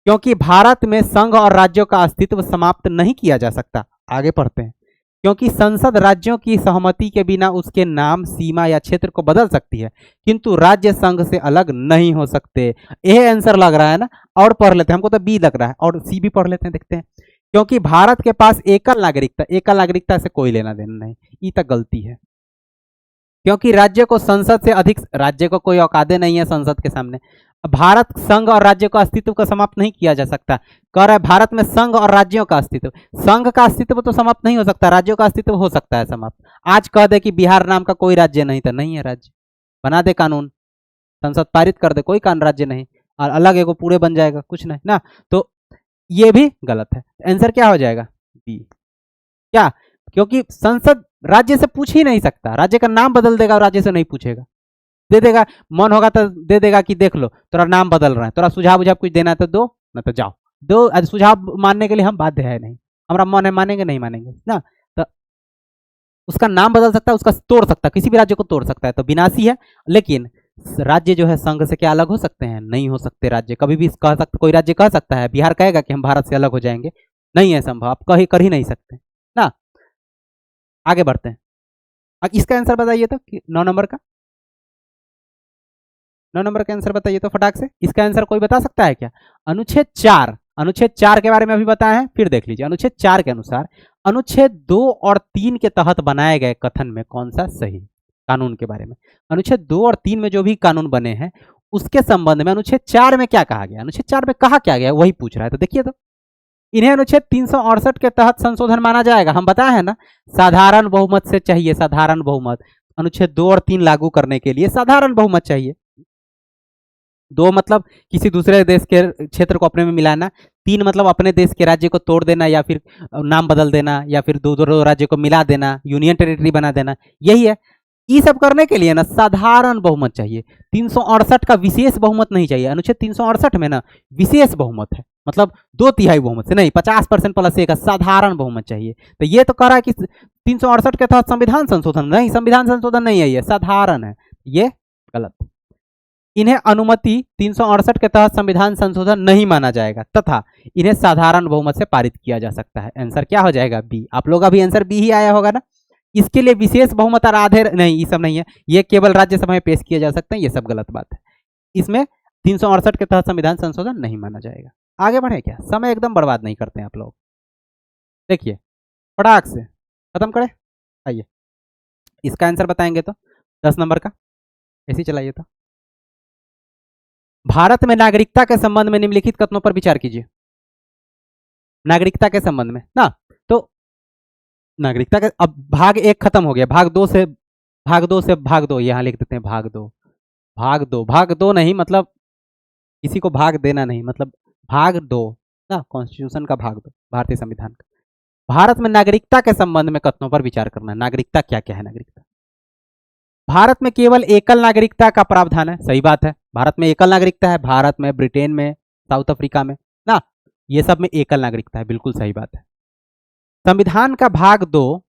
क्योंकि भारत में संघ और राज्यों का अस्तित्व समाप्त नहीं किया जा सकता। आगे पढ़ते हैं। क्योंकि संसद राज्यों की सहमति के बिना उसके नाम, सीमा या क्षेत्र को बदल सकती है, किंतु राज्य संघ से अलग नहीं हो सकते। यह आंसर लग रहा है ना, और पढ़ लेते हैं, हमको तो बी लग रहा है, और सी भी पढ़ लेते हैं, देखते हैं। क्योंकि भारत के पास एकल नागरिकता, एकल नागरिकता से कोई लेना देना नहीं, ये तक गलती है। क्योंकि राज्य को संसद से अधिक, राज्य को कोई औकादे नहीं है संसद के सामने। भारत संघ और राज्य का अस्तित्व को समाप्त नहीं किया जा सकता। कह रहा है भारत में संघ और राज्यों का अस्तित्व, संघ का अस्तित्व तो समाप्त नहीं हो सकता, राज्यों का अस्तित्व हो सकता है समाप्त। आज कह दे कि बिहार नाम का कोई राज्य नहीं था, नहीं है राज्य, बना दे कानून, संसद पारित कर दे, कोई कानून राज्य नहीं, और अलग एगो पूरे बन जाएगा, कुछ नहीं ना। तो ये भी गलत है। आंसर क्या हो जाएगा, बी। क्या, क्योंकि संसद राज्य से पूछ ही नहीं सकता, राज्य का नाम बदल देगा और राज्य से नहीं पूछेगा, दे देगा, मन होगा तो दे देगा कि देख लो तोरा नाम बदल रहा है, तोरा सुझाव बुझाव कुछ देना है तो दो, ना तो जाओ दो। आज सुझाव मानने के लिए हम बाध्य है नहीं, हमारा मन है मानेंगे, नहीं मानेंगे ना। तो उसका नाम बदल सकता है, उसका तोड़ सकता है, किसी भी राज्य को तोड़ सकता है, तो विनाशी है। लेकिन राज्य जो है संघ से क्या अलग हो सकते हैं, नहीं हो सकते। राज्य कभी भी कह सकते, कोई राज्य कह सकता है, बिहार कहेगा कि हम भारत से अलग हो जाएंगे, नहीं है संभव, आप कहीं कर ही नहीं सकते ना। आगे बढ़ते हैं। अब इसका आंसर बताइए तो 9 नंबर का, 9 नंबर का आंसर बताइए तो फटाक से। इसका आंसर कोई बता सकता है क्या? अनुच्छेद 4, अनुच्छेद 4 के बारे में अभी बताए हैं, फिर देख लीजिए। अनुच्छेद 4 के अनुसार अनुच्छेद 2 और 3 के तहत बनाए गए कथन में कौन सा सही, कानून के बारे में। अनुच्छेद 2 और 3 में जो भी कानून बने हैं उसके संबंध में अनुच्छेद 4 में क्या कहा गया, अनुच्छेद 4 में कहा क्या गया वही पूछ रहा है। तो देखिए तो, इन्हें अनुच्छेद 368 के तहत संशोधन माना जाएगा। हम बताए हैं ना, साधारण बहुमत से चाहिए, साधारण बहुमत। अनुच्छेद 2 और 3 लागू करने के लिए साधारण बहुमत चाहिए। 2 मतलब किसी दूसरे देश के क्षेत्र को अपने में मिलाना, 3 मतलब अपने देश के राज्य को तोड़ देना या फिर नाम बदल देना या फिर दो राज्य को मिला देना, यूनियन टेरिटरी बना देना, यही है। ये सब करने के लिए ना साधारण बहुमत चाहिए, 368 का विशेष बहुमत नहीं चाहिए। अनुच्छेद 368 में ना विशेष बहुमत है, मतलब 2/3 बहुमत से नहीं, 50% प्लस 1 का साधारण बहुमत चाहिए। तो ये तो कह रहा है कि 368 के तहत संविधान संशोधन, नहीं, संविधान संशोधन नहीं है, ये साधारण है, ये गलत। इन्हें अनुमति 368 के तहत संविधान संशोधन नहीं माना जाएगा तथा इन्हें साधारण बहुमत से पारित किया जा सकता है। आंसर क्या हो जाएगा, बी। आप लोग अभी आंसर बी ही आया होगा ना। इसके लिए विशेष बहुमत और आधे नहीं, ये सब नहीं है, ये केवल राज्यसभा में पेश किए जा सकते हैं, ये सब गलत बात है। इसमें 368 के तहत संविधान संशोधन नहीं माना जाएगा। आगे बढ़े क्या, समय एकदम बर्बाद नहीं करते हैं आप लोग। देखिए फटाक से खत्म करें, आइए इसका आंसर बताएंगे तो 10 नंबर का, ऐसे चलाइए तो। भारत में नागरिकता के संबंध में निम्नलिखित कथनों पर विचार कीजिए। नागरिकता के संबंध में ना, तो नागरिकता के, अब भाग 1 खत्म हो गया, भाग 2 से भाग 2 यहां लिख देते हैं, भाग 2 नहीं, मतलब किसी को भाग देना नहीं, मतलब भाग 2 ना, कॉन्स्टिट्यूशन का भाग 2, भारतीय संविधान का। भारत में नागरिकता के संबंध में कथनों पर विचार करना। नागरिकता क्या क्या है, नागरिकता भारत में केवल एकल नागरिकता का प्रावधान है, सही बात है, भारत में एकल नागरिकता है, भारत में, ब्रिटेन में, साउथ अफ्रीका में ना, ये सब में एकल नागरिकता है, बिल्कुल सही बात है। संविधान का भाग 2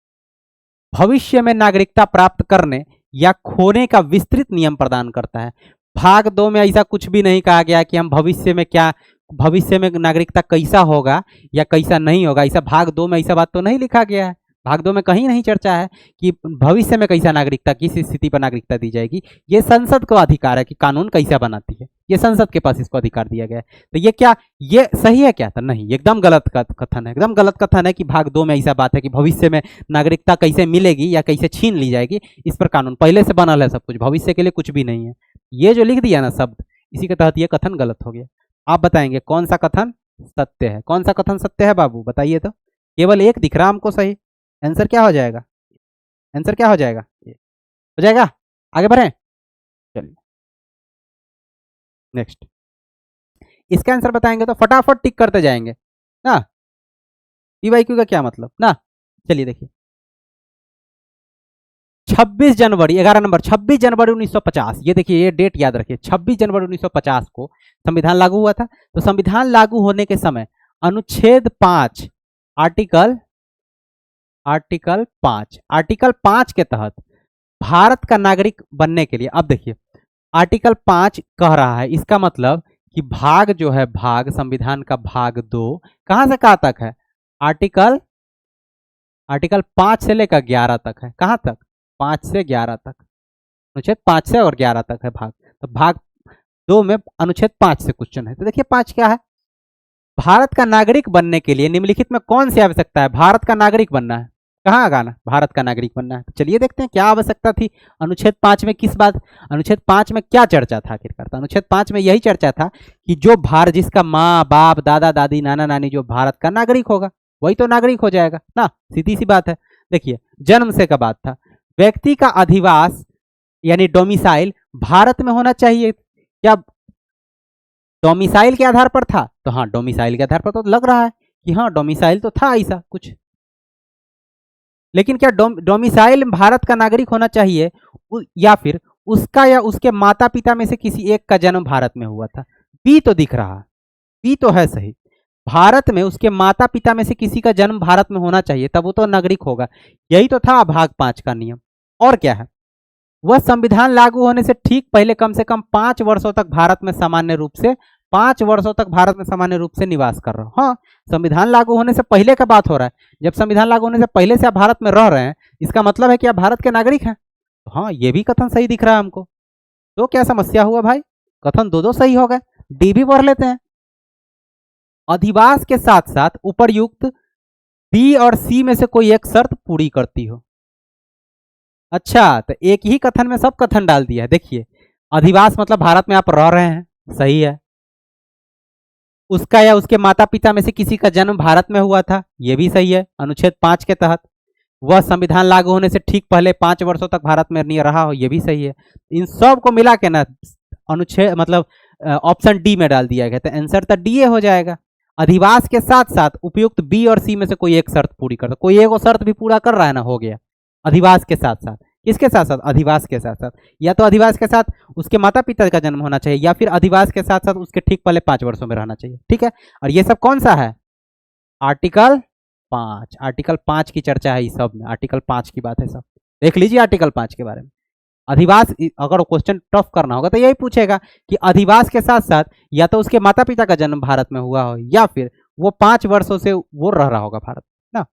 भविष्य में नागरिकता प्राप्त करने या खोने का विस्तृत नियम प्रदान करता है। भाग 2 में ऐसा कुछ भी नहीं कहा गया कि हम भविष्य में क्या, भविष्य में नागरिकता कैसा होगा या कैसा नहीं होगा, ऐसा भाग 2 में ऐसा बात तो नहीं लिखा गया है। भाग 2 में कहीं नहीं चर्चा है कि भविष्य में कैसा नागरिकता, किस स्थिति पर नागरिकता दी जाएगी। ये संसद का अधिकार है कि कानून कैसा बनाती है, ये संसद के पास इसको अधिकार दिया गया है। तो ये क्या, ये सही है क्या? तो नहीं, एकदम गलत कथन है, एकदम गलत कथन है कि भाग 2 में ऐसा बात है कि भविष्य में नागरिकता कैसे मिलेगी या कैसे छीन ली जाएगी, इस पर कानून पहले से बनल है सब कुछ, भविष्य के लिए कुछ भी नहीं है। ये जो लिख दिया ना शब्द, इसी के तहत ये कथन गलत हो गया। आप बताएंगे कौन सा कथन सत्य है, कौन सा कथन सत्य है बाबू, बताइए तो। केवल एक दिख रहा हमको सही, आंसर क्या हो जाएगा? आंसर क्या हो जाएगा? हो जाएगा, आगे बढ़े, चलिए नेक्स्ट। इसका आंसर बताएंगे तो फटाफट टिक करते जाएंगे ना, पीवाईक्यू का क्या मतलब ना। चलिए देखिए, 26 जनवरी 11 नंबर 26 जनवरी 1950, ये देखिए, ये डेट याद रखिए, 26 जनवरी 1950 को संविधान लागू हुआ था। तो संविधान लागू होने के समय अनुच्छेद 5 आर्टिकल 5 के तहत भारत का नागरिक बनने के लिए, अब देखिए आर्टिकल 5 कह रहा है, इसका मतलब कि भाग जो है, भाग संविधान का भाग 2 कहां से कहां तक है? आर्टिकल 5 से लेकर 11 तक है। कहां तक? 5 से 11 तक, अनुच्छेद 5 से और 11 तक है भाग। तो भाग 2 में अनुच्छेद 5 से क्वेश्चन है। तो देखिए 5 क्या है? भारत का नागरिक बनने के लिए निम्नलिखित में कौन सी आवश्यकता है? भारत का नागरिक बनना है, कहाँ गाना, भारत का नागरिक बनना है। तो चलिए देखते हैं क्या आवश्यकता थी अनुच्छेद 5 में, किस बात, अनुच्छेद 5 में क्या चर्चा था आखिरकार? तो अनुच्छेद 5 में यही चर्चा था कि जो भारत, जिसका माँ बाप दादा दादी नाना नानी जो भारत का नागरिक होगा वही तो नागरिक हो जाएगा ना, सीधी सी बात है। देखिए जन्म से का बात था, व्यक्ति का अधिवास यानी डोमिसाइल भारत में होना चाहिए। क्या डोमिसाइल के आधार पर था? तो हाँ, डोमिसाइल के आधार पर तो लग रहा है कि हाँ डोमिसाइल तो था ऐसा कुछ, लेकिन क्या डोमिसाइल भारत का नागरिक होना चाहिए या फिर उसका या उसके माता पिता में से किसी एक का जन्म भारत में हुआ था? बी तो दिख रहा है, बी तो है सही, भारत में उसके माता पिता में से किसी का जन्म भारत में होना चाहिए, तब वो तो नागरिक होगा। यही तो था भाग 5 का नियम। और क्या है? वह संविधान लागू होने से ठीक पहले कम से कम 5 वर्षों तक भारत में सामान्य रूप से 5 वर्षों तक भारत में सामान्य रूप से निवास कर रहा हूं। हाँ, संविधान लागू होने से पहले का बात हो रहा है। जब संविधान लागू होने से पहले से आप भारत में रह रहे हैं, इसका मतलब है कि आप भारत के नागरिक हैं। तो हाँ, ये भी कथन सही दिख रहा है हमको। तो क्या समस्या हुआ भाई? कथन दो सही हो गए। डी भी पढ़ लेते हैं। अधिवास के साथ साथ उपरयुक्त बी और सी में से कोई एक शर्त पूरी करती हो। अच्छा, तो एक ही कथन में सब कथन डाल दिया है। देखिए, अधिवास मतलब भारत में आप रह रहे हैं, सही है। उसका या उसके माता पिता में से किसी का जन्म भारत में हुआ था, यह भी सही है अनुच्छेद 5 के तहत। वह संविधान लागू होने से ठीक पहले 5 वर्षों तक भारत में नहीं रहा हो, यह भी सही है। इन सब को मिला के ना अनुच्छेद मतलब ऑप्शन डी में डाल दिया गया, तो आंसर तो डी हो जाएगा। अधिवास के साथ साथ उपयुक्त बी और सी में से कोई एक शर्त पूरी करता, कोई एक शर्त भी पूरा कर रहा है ना, हो गया। अधिवास के साथ साथ, किसके साथ साथ? अधिवास के साथ साथ, या तो अधिवास के साथ उसके माता पिता का जन्म होना चाहिए, या फिर अधिवास के साथ साथ उसके ठीक पहले 5 वर्षों में रहना चाहिए। ठीक है, और ये सब कौन सा है? आर्टिकल 5, आर्टिकल 5 की चर्चा है इस सब में, आर्टिकल 5 की बात है सब। देख लीजिए आर्टिकल 5 के बारे में। अधिवास, अगर क्वेश्चन टफ करना होगा तो यही पूछेगा कि अधिवास के साथ साथ या तो उसके माता पिता का जन्म भारत में हुआ हो, या फिर वो 5 वर्षों से वो रह रहा होगा भारत ना।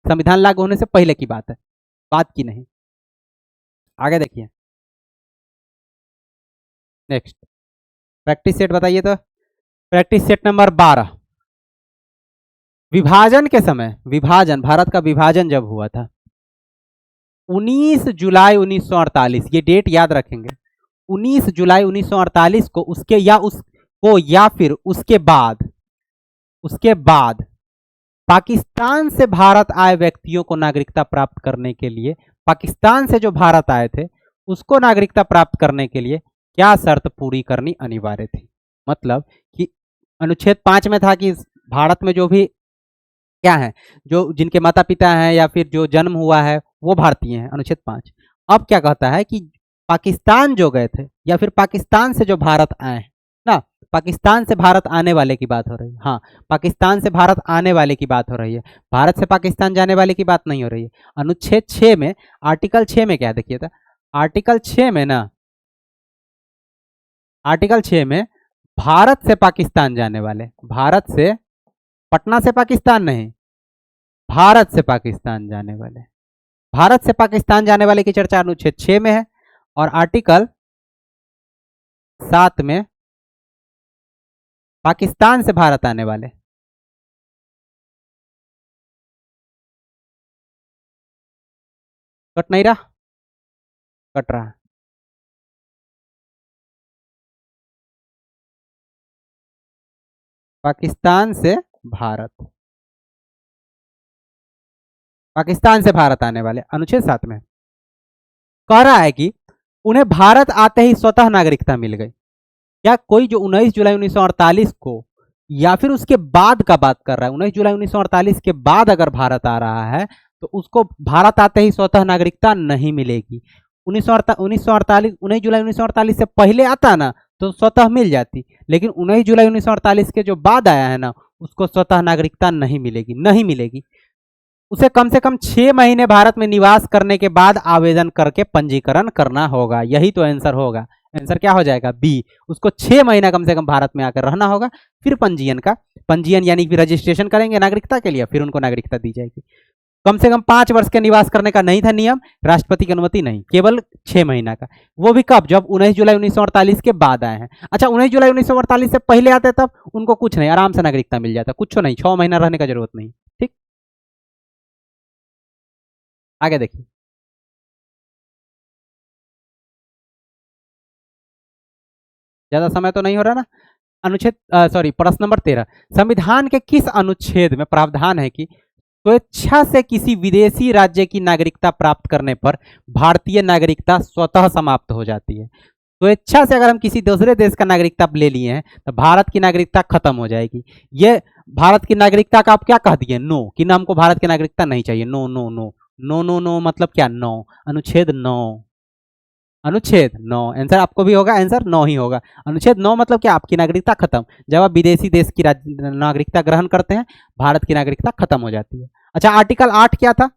संविधान लागू होने से पहले की बात है, बात की नहीं। आगे देखिए नेक्स्ट, प्रैक्टिस सेट बताइए तो। प्रैक्टिस सेट नंबर 12, विभाजन के समय, विभाजन, भारत का विभाजन जब हुआ था 19 जुलाई 1948, ये डेट याद रखेंगे। 19 जुलाई 1948 को उसके या उसको या फिर उसके बाद पाकिस्तान से भारत आए व्यक्तियों को नागरिकता प्राप्त करने के लिए, पाकिस्तान से जो भारत आए थे उसको नागरिकता प्राप्त करने के लिए क्या शर्त पूरी करनी अनिवार्य थी? मतलब कि अनुच्छेद 5 में था कि भारत में जो भी क्या है, जो जिनके माता पिता हैं या फिर जो जन्म हुआ है वो भारतीय हैं, अनुच्छेद 5। अब क्या कहता है कि पाकिस्तान जो गए थे या फिर पाकिस्तान से जो भारत आए हैं ना, पाकिस्तान से भारत आने वाले की बात हो रही है। हाँ, पाकिस्तान से भारत आने वाले की बात हो रही है, भारत से पाकिस्तान जाने वाले की बात नहीं हो रही है। अनुच्छेद 6 में, आर्टिकल 6 में क्या देखिए था, आर्टिकल 6 में ना, आर्टिकल 6 में भारत से पाकिस्तान जाने वाले, भारत से, पटना से पाकिस्तान नहीं, भारत से पाकिस्तान जाने वाले, भारत से पाकिस्तान जाने वाले की चर्चा अनुच्छेद 6 में है। और आर्टिकल 7 में पाकिस्तान से भारत आने वाले। कट नहीं रहा? कट रहा। पाकिस्तान से भारत, पाकिस्तान से भारत आने वाले, अनुच्छेद 7 में कह रहा है कि उन्हें भारत आते ही स्वतः नागरिकता मिल गई। क्या कोई जो 19 जुलाई 1948 को या फिर उसके बाद का बात कर रहा है, 19 जुलाई 1948 के बाद अगर भारत आ रहा है तो उसको भारत आते ही स्वतः नागरिकता नहीं मिलेगी। 1948 19 जुलाई 1948 से पहले आता ना तो स्वतः मिल जाती, लेकिन 19 जुलाई 1948 के जो बाद आया है ना उसको स्वतः नागरिकता नहीं मिलेगी, नहीं मिलेगी। उसे कम से कम 6 महीने भारत में निवास करने के बाद आवेदन करके पंजीकरण करना होगा। यही तो आंसर होगा। आंसर क्या हो जाएगा? बी। उसको 6 महीना कम से कम भारत में आकर रहना होगा, फिर पंजीयन यानी कि रजिस्ट्रेशन करेंगे नागरिकता के लिए, फिर उनको नागरिकता दी जाएगी। कम से कम 5 वर्ष के निवास करने का नहीं था नियम, राष्ट्रपति की अनुमति नहीं, केवल 6 महीना का। वो भी कब? जब 19 जुलाई 1948 के बाद आए हैं। अच्छा, 19 जुलाई 1948 से पहले आते तब उनको कुछ नहीं, आराम से नागरिकता मिल जाता, कुछ नहीं, 6 महीना रहने का जरूरत नहीं। ठीक, आगे देखिए। ज्यादा समय तो नहीं हो रहा ना। अनुच्छेद सॉरी, प्रश्न नंबर 13, संविधान के किस अनुच्छेद में प्रावधान है कि स्वेच्छा से किसी विदेशी राज्य की नागरिकता प्राप्त करने पर भारतीय नागरिकता स्वतः समाप्त हो जाती है? स्वेच्छा से अगर हम किसी दूसरे देश का नागरिकता ले लिए हैं तो भारत की नागरिकता खत्म हो जाएगी। ये भारत की नागरिकता का आप क्या कह दिए? नो, कि ना हमको भारत की नागरिकता नहीं चाहिए। No no no no no no मतलब क्या? नो। अनुच्छेद 9, अनुच्छेद 9 आंसर आपको भी होगा, आंसर 9 ही होगा। अनुच्छेद 9 मतलब क्या? आपकी नागरिकता खत्म। जब आप विदेशी देश की नागरिकता ग्रहण करते हैं, भारत की नागरिकता खत्म हो जाती है। अच्छा, आर्टिकल 8 क्या था?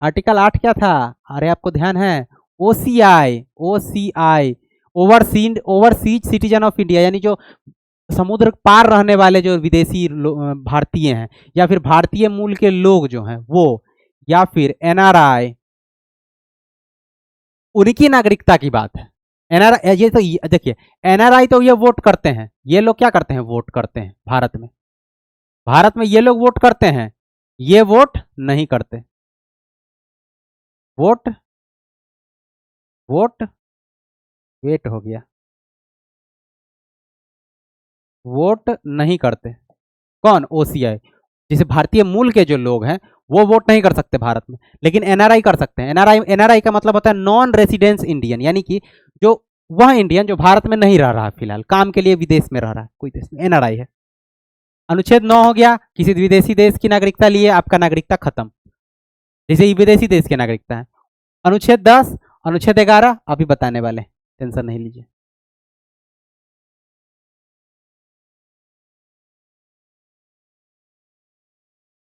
आर्टिकल 8 क्या था? अरे आपको ध्यान है? OCI, OCI, overseas citizen of India, यानी जो समुद्र पार रहने वाले जो विदेशी भारतीय हैं या फिर भारतीय मूल के लोग जो हैं वो, या फिर एनआरआई, उनकी नागरिकता की बात है। एनआरआई, ये तो देखिए, एनआरआई तो ये वोट करते हैं, ये लोग क्या करते हैं? वोट करते हैं भारत में। भारत में ये लोग वोट करते हैं, ये वोट नहीं करते। वोट, वोट, वेट हो गया, वोट नहीं करते। कौन? ओसीआई। जैसे भारतीय मूल के जो लोग हैं वो वोट नहीं कर सकते भारत में, लेकिन एनआरआई कर सकते हैं। एनआरआई का मतलब होता है नॉन रेसिडेंस इंडियन, यानी कि जो वह इंडियन जो भारत में नहीं रह रहा है, फिलहाल काम के लिए विदेश में रह रहा है, कोई देश में, एनआरआई है। अनुच्छेद 9 हो गया, किसी विदेशी देश की नागरिकता लिए आपका नागरिकता खत्म, जैसे ये विदेशी देश की नागरिकता है। अनुच्छेद 10, अनुच्छेद 11 अभी बताने वाले, टेंशन नहीं लीजिए।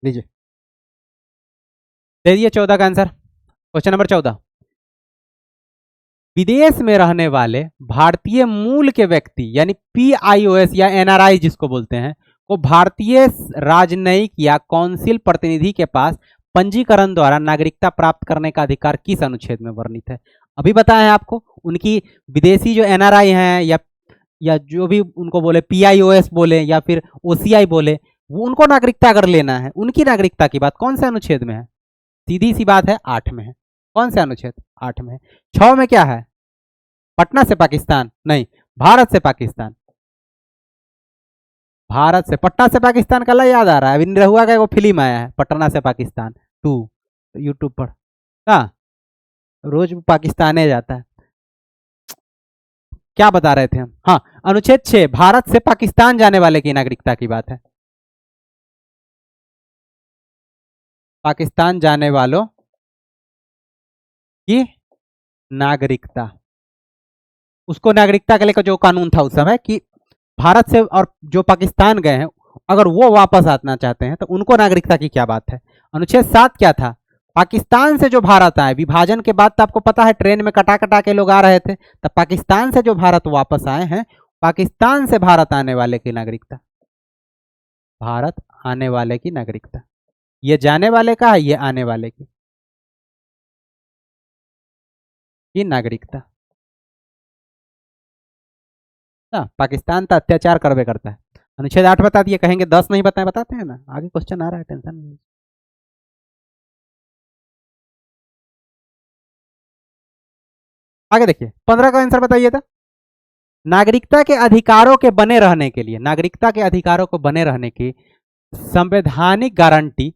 लीजिए, दे दिए 14 का आंसर। क्वेश्चन नंबर 14, विदेश में रहने वाले भारतीय मूल के व्यक्ति यानी पीआईओएस या एनआरआई जिसको बोलते हैं, को भारतीय राजनयिक या काउंसिल प्रतिनिधि के पास पंजीकरण द्वारा नागरिकता प्राप्त करने का अधिकार किस अनुच्छेद में वर्णित है? अभी बताया है आपको। उनकी विदेशी जो एनआरआई हैं या जो भी उनको बोले, पीआईओएस बोले या फिर ओसीआई बोले, वो उनको नागरिकता अगर लेना है, उनकी नागरिकता की बात कौन से अनुच्छेद में है? सीधी सी बात है, 8 में है। कौन से अनुच्छेद? 8 में है। 6 में क्या है? पटना से पाकिस्तान नहीं, भारत से पाकिस्तान। भारत से पटना से पाकिस्तान का ला याद आ रहा है, अभी निरहुआ का वो फिल्म आया है पटना से पाकिस्तान 2, यूट्यूब पर। हाँ, रोज पाकिस्तान जाता है। क्या बता रहे थे हम? हाँ, अनुच्छेद 6 भारत से पाकिस्तान जाने वाले की नागरिकता की बात है। पाकिस्तान जाने वालों की नागरिकता, उसको नागरिकता के लेकर जो कानून था उस समय कि भारत से और जो पाकिस्तान गए हैं अगर वो वापस आना चाहते हैं तो उनको नागरिकता की क्या बात है? अनुच्छेद 7 क्या था? पाकिस्तान से जो भारत आए, विभाजन के बाद तो आपको पता है ट्रेन में कटा कटा के लोग आ रहे थे, तब पाकिस्तान से जो भारत वापस आए हैं, पाकिस्तान से भारत आने वाले की नागरिकता, भारत आने वाले की नागरिकता। ये जाने वाले का है, ये आने वाले की नागरिकता। ना, पाकिस्तान तो अत्याचार करवे करता है। अनुच्छेद 8 बता दिए, कहेंगे 10 नहीं बताए, बताते हैं ना, आगे क्वेश्चन आ रहा है, टेंशन नहीं। आगे देखिए 15 का आंसर बताइए था। नागरिकता के अधिकारों के बने रहने के लिए, नागरिकता के अधिकारों को बने रहने की संवैधानिक गारंटी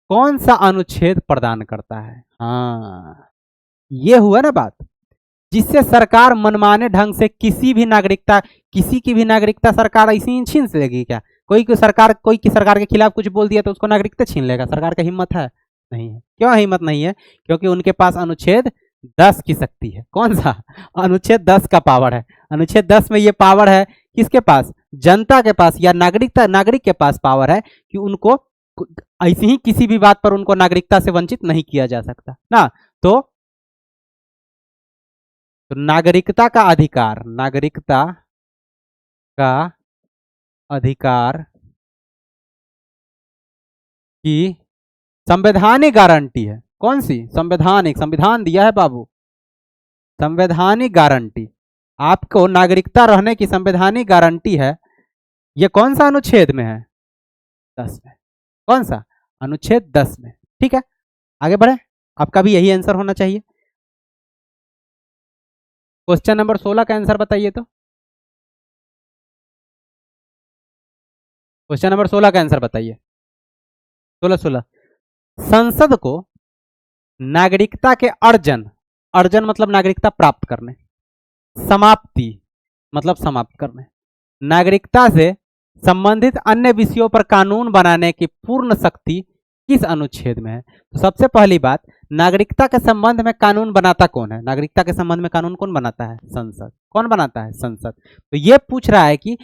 कौन सा अनुच्छेद प्रदान करता है? हाँ, ये हुआ ना बात, जिससे सरकार मनमाने ढंग से किसी भी नागरिकता, किसी की भी नागरिकता सरकार ऐसी ही छीन लेगी क्या? कोई की सरकार के खिलाफ कुछ बोल दिया तो उसको नागरिकता छीन लेगा? सरकार की हिम्मत है? नहीं है। क्यों हिम्मत नहीं है? क्योंकि उनके पास अनुच्छेद 10 की शक्ति है। कौन सा? अनुच्छेद 10 का पावर है। अनुच्छेद 10 में ये पावर है, किसके पास? जनता के पास, या नागरिक के पास पावर है कि उनको ऐसी ही किसी भी बात पर उनको नागरिकता से वंचित नहीं किया जा सकता ना। तो नागरिकता का अधिकार, नागरिकता का अधिकार की संवैधानिक गारंटी है। कौन सी? संवैधानिक, संविधान दिया है बाबू, संवैधानिक गारंटी। आपको नागरिकता रहने की संवैधानिक गारंटी है। यह कौन सा अनुच्छेद में है? 10 में। कौन सा? अनुच्छेद 10 में। ठीक है, आगे बढ़े, आपका भी यही आंसर होना चाहिए। क्वेश्चन नंबर 16 का आंसर बताइए तो। क्वेश्चन नंबर 16 का आंसर बताइए। 16 संसद को नागरिकता के अर्जन, अर्जन मतलब नागरिकता प्राप्त करने, समाप्ति मतलब समाप्त करने, नागरिकता से संबंधित अन्य विषयों पर कानून बनाने की पूर्ण शक्ति किस अनुच्छेद में है? तो सबसे पहली बात, नागरिकता के संबंध में कानून बनाता कौन है? नागरिकता के संबंध में कानून कौन बनाता है? संसद। कौन बनाता है? संसद। तो यह पूछ रहा है कि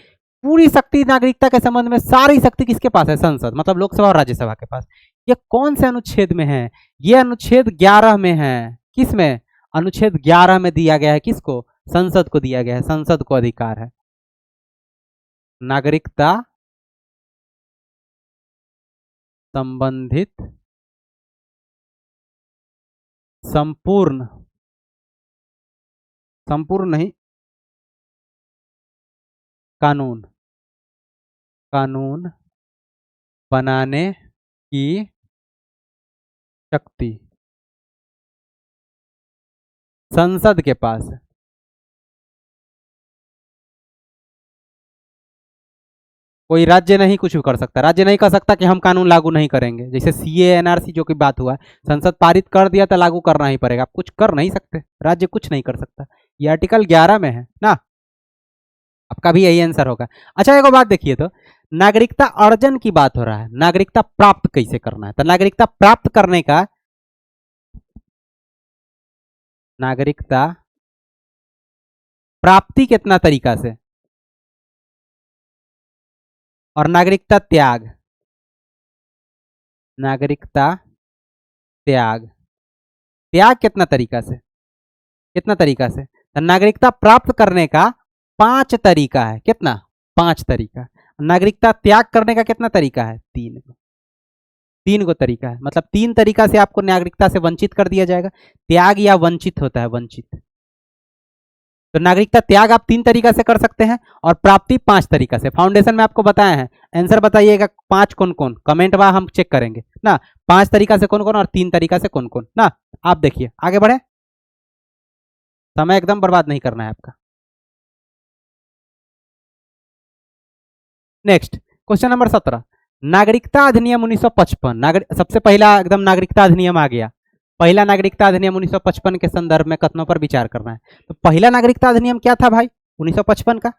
पूरी शक्ति नागरिकता के संबंध में, सारी शक्ति किसके पास है? संसद, मतलब लोकसभा और राज्यसभा के पास। ये कौन से अनुच्छेद में है? ये अनुच्छेद 11 में है। किस में? अनुच्छेद 11 में दिया गया है। किसको? संसद को दिया गया है। संसद को अधिकार है नागरिकता संबंधित संपूर्ण, संपूर्ण नहीं, कानून, कानून बनाने की शक्ति संसद के पास है। कोई राज्य नहीं कुछ भी कर सकता। राज्य नहीं कर सकता कि हम कानून लागू नहीं करेंगे। जैसे सीए एनआरसी जो की बात हुआ, संसद पारित कर दिया तो लागू करना ही पड़ेगा। आप कुछ कर नहीं सकते, राज्य कुछ नहीं कर सकता। ये आर्टिकल 11 में है ना, आपका भी यही आंसर होगा। अच्छा, एक बात देखिए तो, नागरिकता अर्जन की बात हो रहा है, नागरिकता प्राप्त कैसे करना है? तो नागरिकता प्राप्त करने का, नागरिकता प्राप्ति कितना तरीका से, और नागरिकता त्याग, नागरिकता त्याग, त्याग कितना तरीका से, कितना तरीका से? तो नागरिकता प्राप्त करने का 5 तरीका है। कितना? 5 तरीका। नागरिकता त्याग करने का कितना तरीका है? 3 को, 3 को तरीका है। मतलब 3 तरीका से आपको नागरिकता से वंचित कर दिया जाएगा। त्याग या वंचित होता है, वंचित। तो नागरिकता त्याग आप 3 तरीका से कर सकते हैं, और प्राप्ति 5 तरीका से। फाउंडेशन में आपको बताया है। आंसर बताइएगा 5 कौन कौन, कमेंट में हम चेक करेंगे ना। 5 तरीका से कौन कौन और 3 तरीका से कौन कौन ना। आप देखिए, आगे बढ़े, समय एकदम बर्बाद नहीं करना है आपका। नेक्स्ट क्वेश्चन नंबर 17, नागरिकता अधिनियम 1955। सबसे पहला एकदम नागरिकता अधिनियम आ गया। पहला नागरिकता अधिनियम 1955 के संदर्भ में कथनों पर विचार करना है। तो पहला नागरिकता अधिनियम क्या था भाई? 1955 का।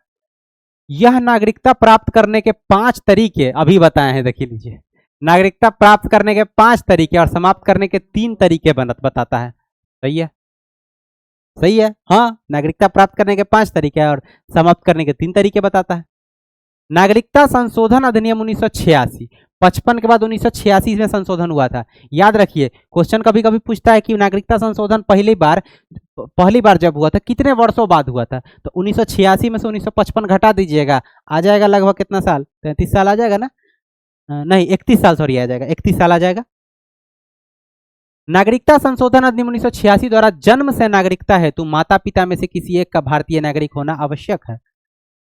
यह नागरिकता प्राप्त करने के 5 तरीके अभी बताए हैं, देखिए लीजिए। नागरिकता प्राप्त करने के 5 तरीके और समाप्त करने के 3 तरीके बताता है। सही है, सही है। हाँ, नागरिकता प्राप्त करने के 5 तरीके और समाप्त करने के 3 तरीके बताता है। नागरिकता संशोधन अधिनियम 1986, 55 के बाद 1986 में संशोधन हुआ था। याद रखिए, क्वेश्चन कभी कभी पूछता है कि नागरिकता संशोधन पहली बार जब हुआ था कितने वर्षों बाद हुआ था? तो 1986 में से 1955 घटा दीजिएगा, आ जाएगा लगभग कितना साल? 33 साल आ जाएगा ना। नहीं, 31 साल, सॉरी, आ जाएगा 31 साल आ जाएगा। नागरिकता संशोधन अधिनियम 1986 द्वारा जन्म से नागरिकता हेतु माता पिता में से किसी एक का भारतीय नागरिक होना आवश्यक है।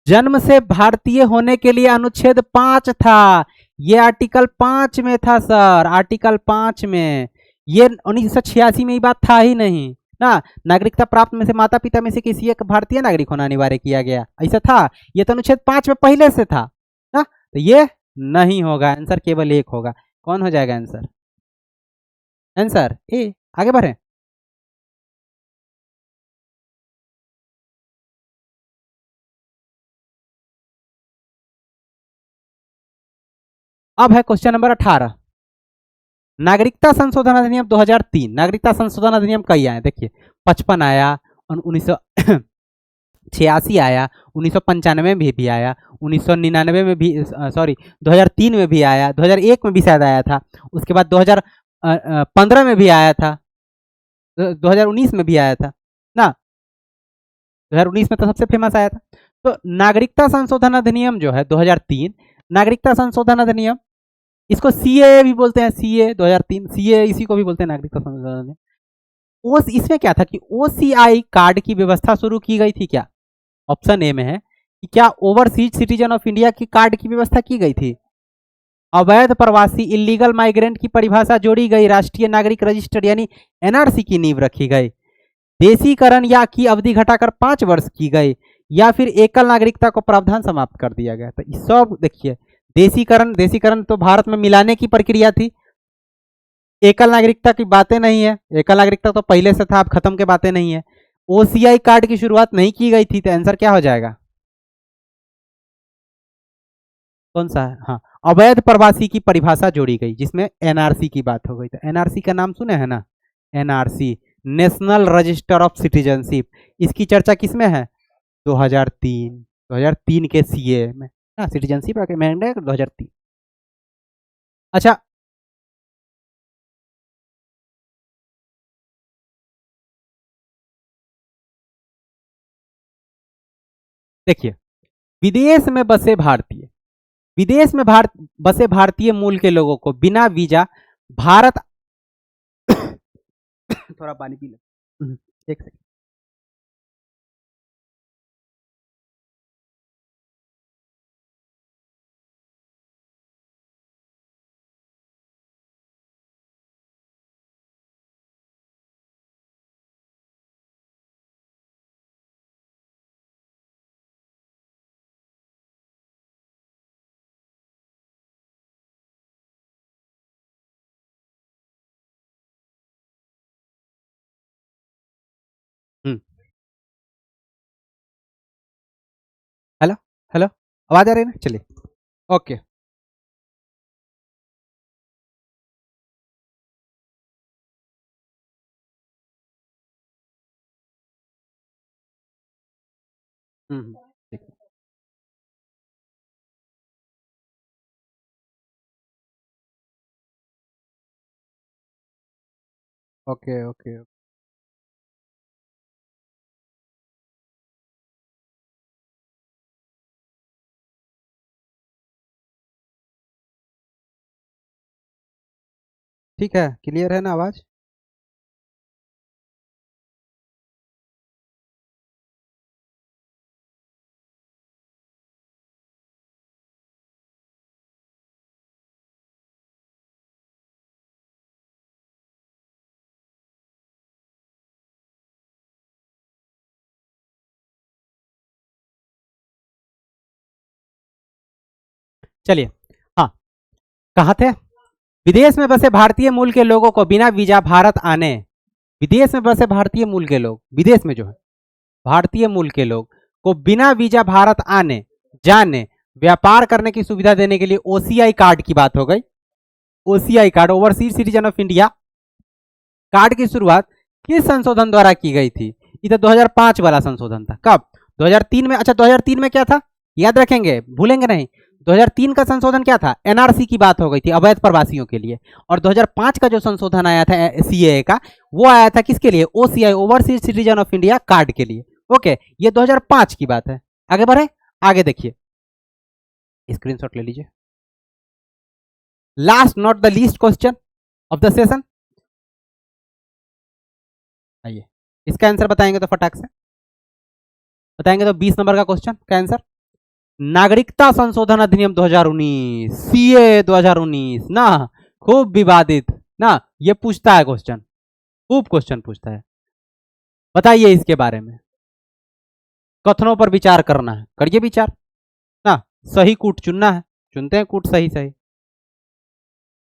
जन्म से भारतीय होने के लिए अनुच्छेद 5 था। ये आर्टिकल 5 में था सर, आर्टिकल 5 में। ये 1986 में ही बात था ही नहीं ना। नागरिकता प्राप्त में से माता पिता में से किसी एक भारतीय नागरिक होना अनिवार्य किया गया, ऐसा था। ये तो अनुच्छेद 5 में पहले से था ना। तो ये नहीं होगा, आंसर केवल एक होगा। कौन हो जाएगा आंसर? Answer A. आगे बढ़े। अब है क्वेश्चन नंबर 18। नागरिकता संशोधन अधिनियम 2003। नागरिकता संशोधन अधिनियम कई आए देखिए। 55 आया, 1986 आया, 1995 में भी आया, 1999 में भी, सॉरी 2003 में भी आया, 2001 में भी शायद आया था, उसके बाद 2015 में भी आया था, 2019 में भी आया था ना। 2019 में तो सबसे फेमस आया था। तो नागरिकता संशोधन अधिनियम जो है 2003, नागरिकता संशोधन अधिनियम, इसको सीए भी बोलते हैं, सीए 2003, सीए इसी को भी बोलते हैं नागरिकता संशोधन अधिनियम। ओस इसमें क्या था कि ओसीआई कार्ड की व्यवस्था शुरू की गई थी क्या? ऑप्शन ए में है कि क्या ओवरसीज सिटीजन ऑफ इंडिया की कार्ड की व्यवस्था की गई थी। अवैध प्रवासी इलीगल माइग्रेंट की परिभाषा जोड़ी गई, राष्ट्रीय नागरिक रजिस्टर यानी एनआरसी की नींव रखी गई, देशीकरण या की अवधि घटाकर 5 वर्ष की गई, या फिर एकल नागरिकता को प्रावधान समाप्त कर दिया गया। तो सब देखिए, देशीकरण, देशीकरण तो भारत में मिलाने की प्रक्रिया थी। एकल नागरिकता की बातें नहीं है, एकल नागरिकता तो पहले से था, अब खत्म के बातें नहीं है। ओसीआई कार्ड की शुरुआत नहीं की गई थी, तो आंसर क्या हो जाएगा? कौन सा है? हाँ, अवैध प्रवासी की परिभाषा जोड़ी गई जिसमें एनआरसी की बात हो गई। तो एनआरसी का नाम सुने हैं ना, NRC, national register of citizenship. इसकी चर्चा किसमें है? 2003, 2003 के सीए में ना, सिटीजनशिप अमेंडमेंट 2003। अच्छा, देखिए, विदेश में बसे भारतीय, विदेश में बसे भारतीय मूल के लोगों को बिना वीजा भारत थोड़ा पानी पी लो। एक सेकंड। हेलो, हेलो, आवाज आ रही है ना? चलिए, ओके। ठीक है। Okay, okay. ठीक है, क्लियर है ना आवाज? चलिए, हाँ, कहाँ थे? विदेश में बसे भारतीय मूल के लोगों को बिना वीजा भारत आने, विदेश में बसे भारतीय मूल के लोग, विदेश में जो है भारतीय मूल के लोग को बिना वीजा भारत आने, जाने, व्यापार करने की सुविधा देने के लिए ओसीआई कार्ड की बात हो गई। OCI card, overseas citizen of India card की शुरुआत किस संशोधन द्वारा की गई थी? ये तो 2005 वाला संशोधन था। कब? 2003 में। अच्छा, 2003 में क्या था, याद रखेंगे, भूलेंगे नहीं। 2003 का संशोधन क्या था? एनआरसी की बात हो गई थी, अवैध प्रवासियों के लिए। और 2005 का जो संशोधन आया था सीएए का, वो आया था किसके लिए? OCI, overseas citizen of India card के लिए। ओके, ये 2005 की बात है। आगे बढ़े, आगे देखिए, स्क्रीनशॉट ले लीजिए। Last not the least question of the session, आइए इसका आंसर बताएंगे तो फटाक से बताएंगे तो 20 नंबर का क्वेश्चन का आंसर। नागरिकता संशोधन अधिनियम 2019, सीए 2019 ना, खूब विवादित ना, ये पूछता है क्वेश्चन, खूब क्वेश्चन पूछता है। बताइए इसके बारे में, कथनों पर विचार करना है, करिए विचार ना, सही कूट चुनना है, चुनते हैं कूट सही सही।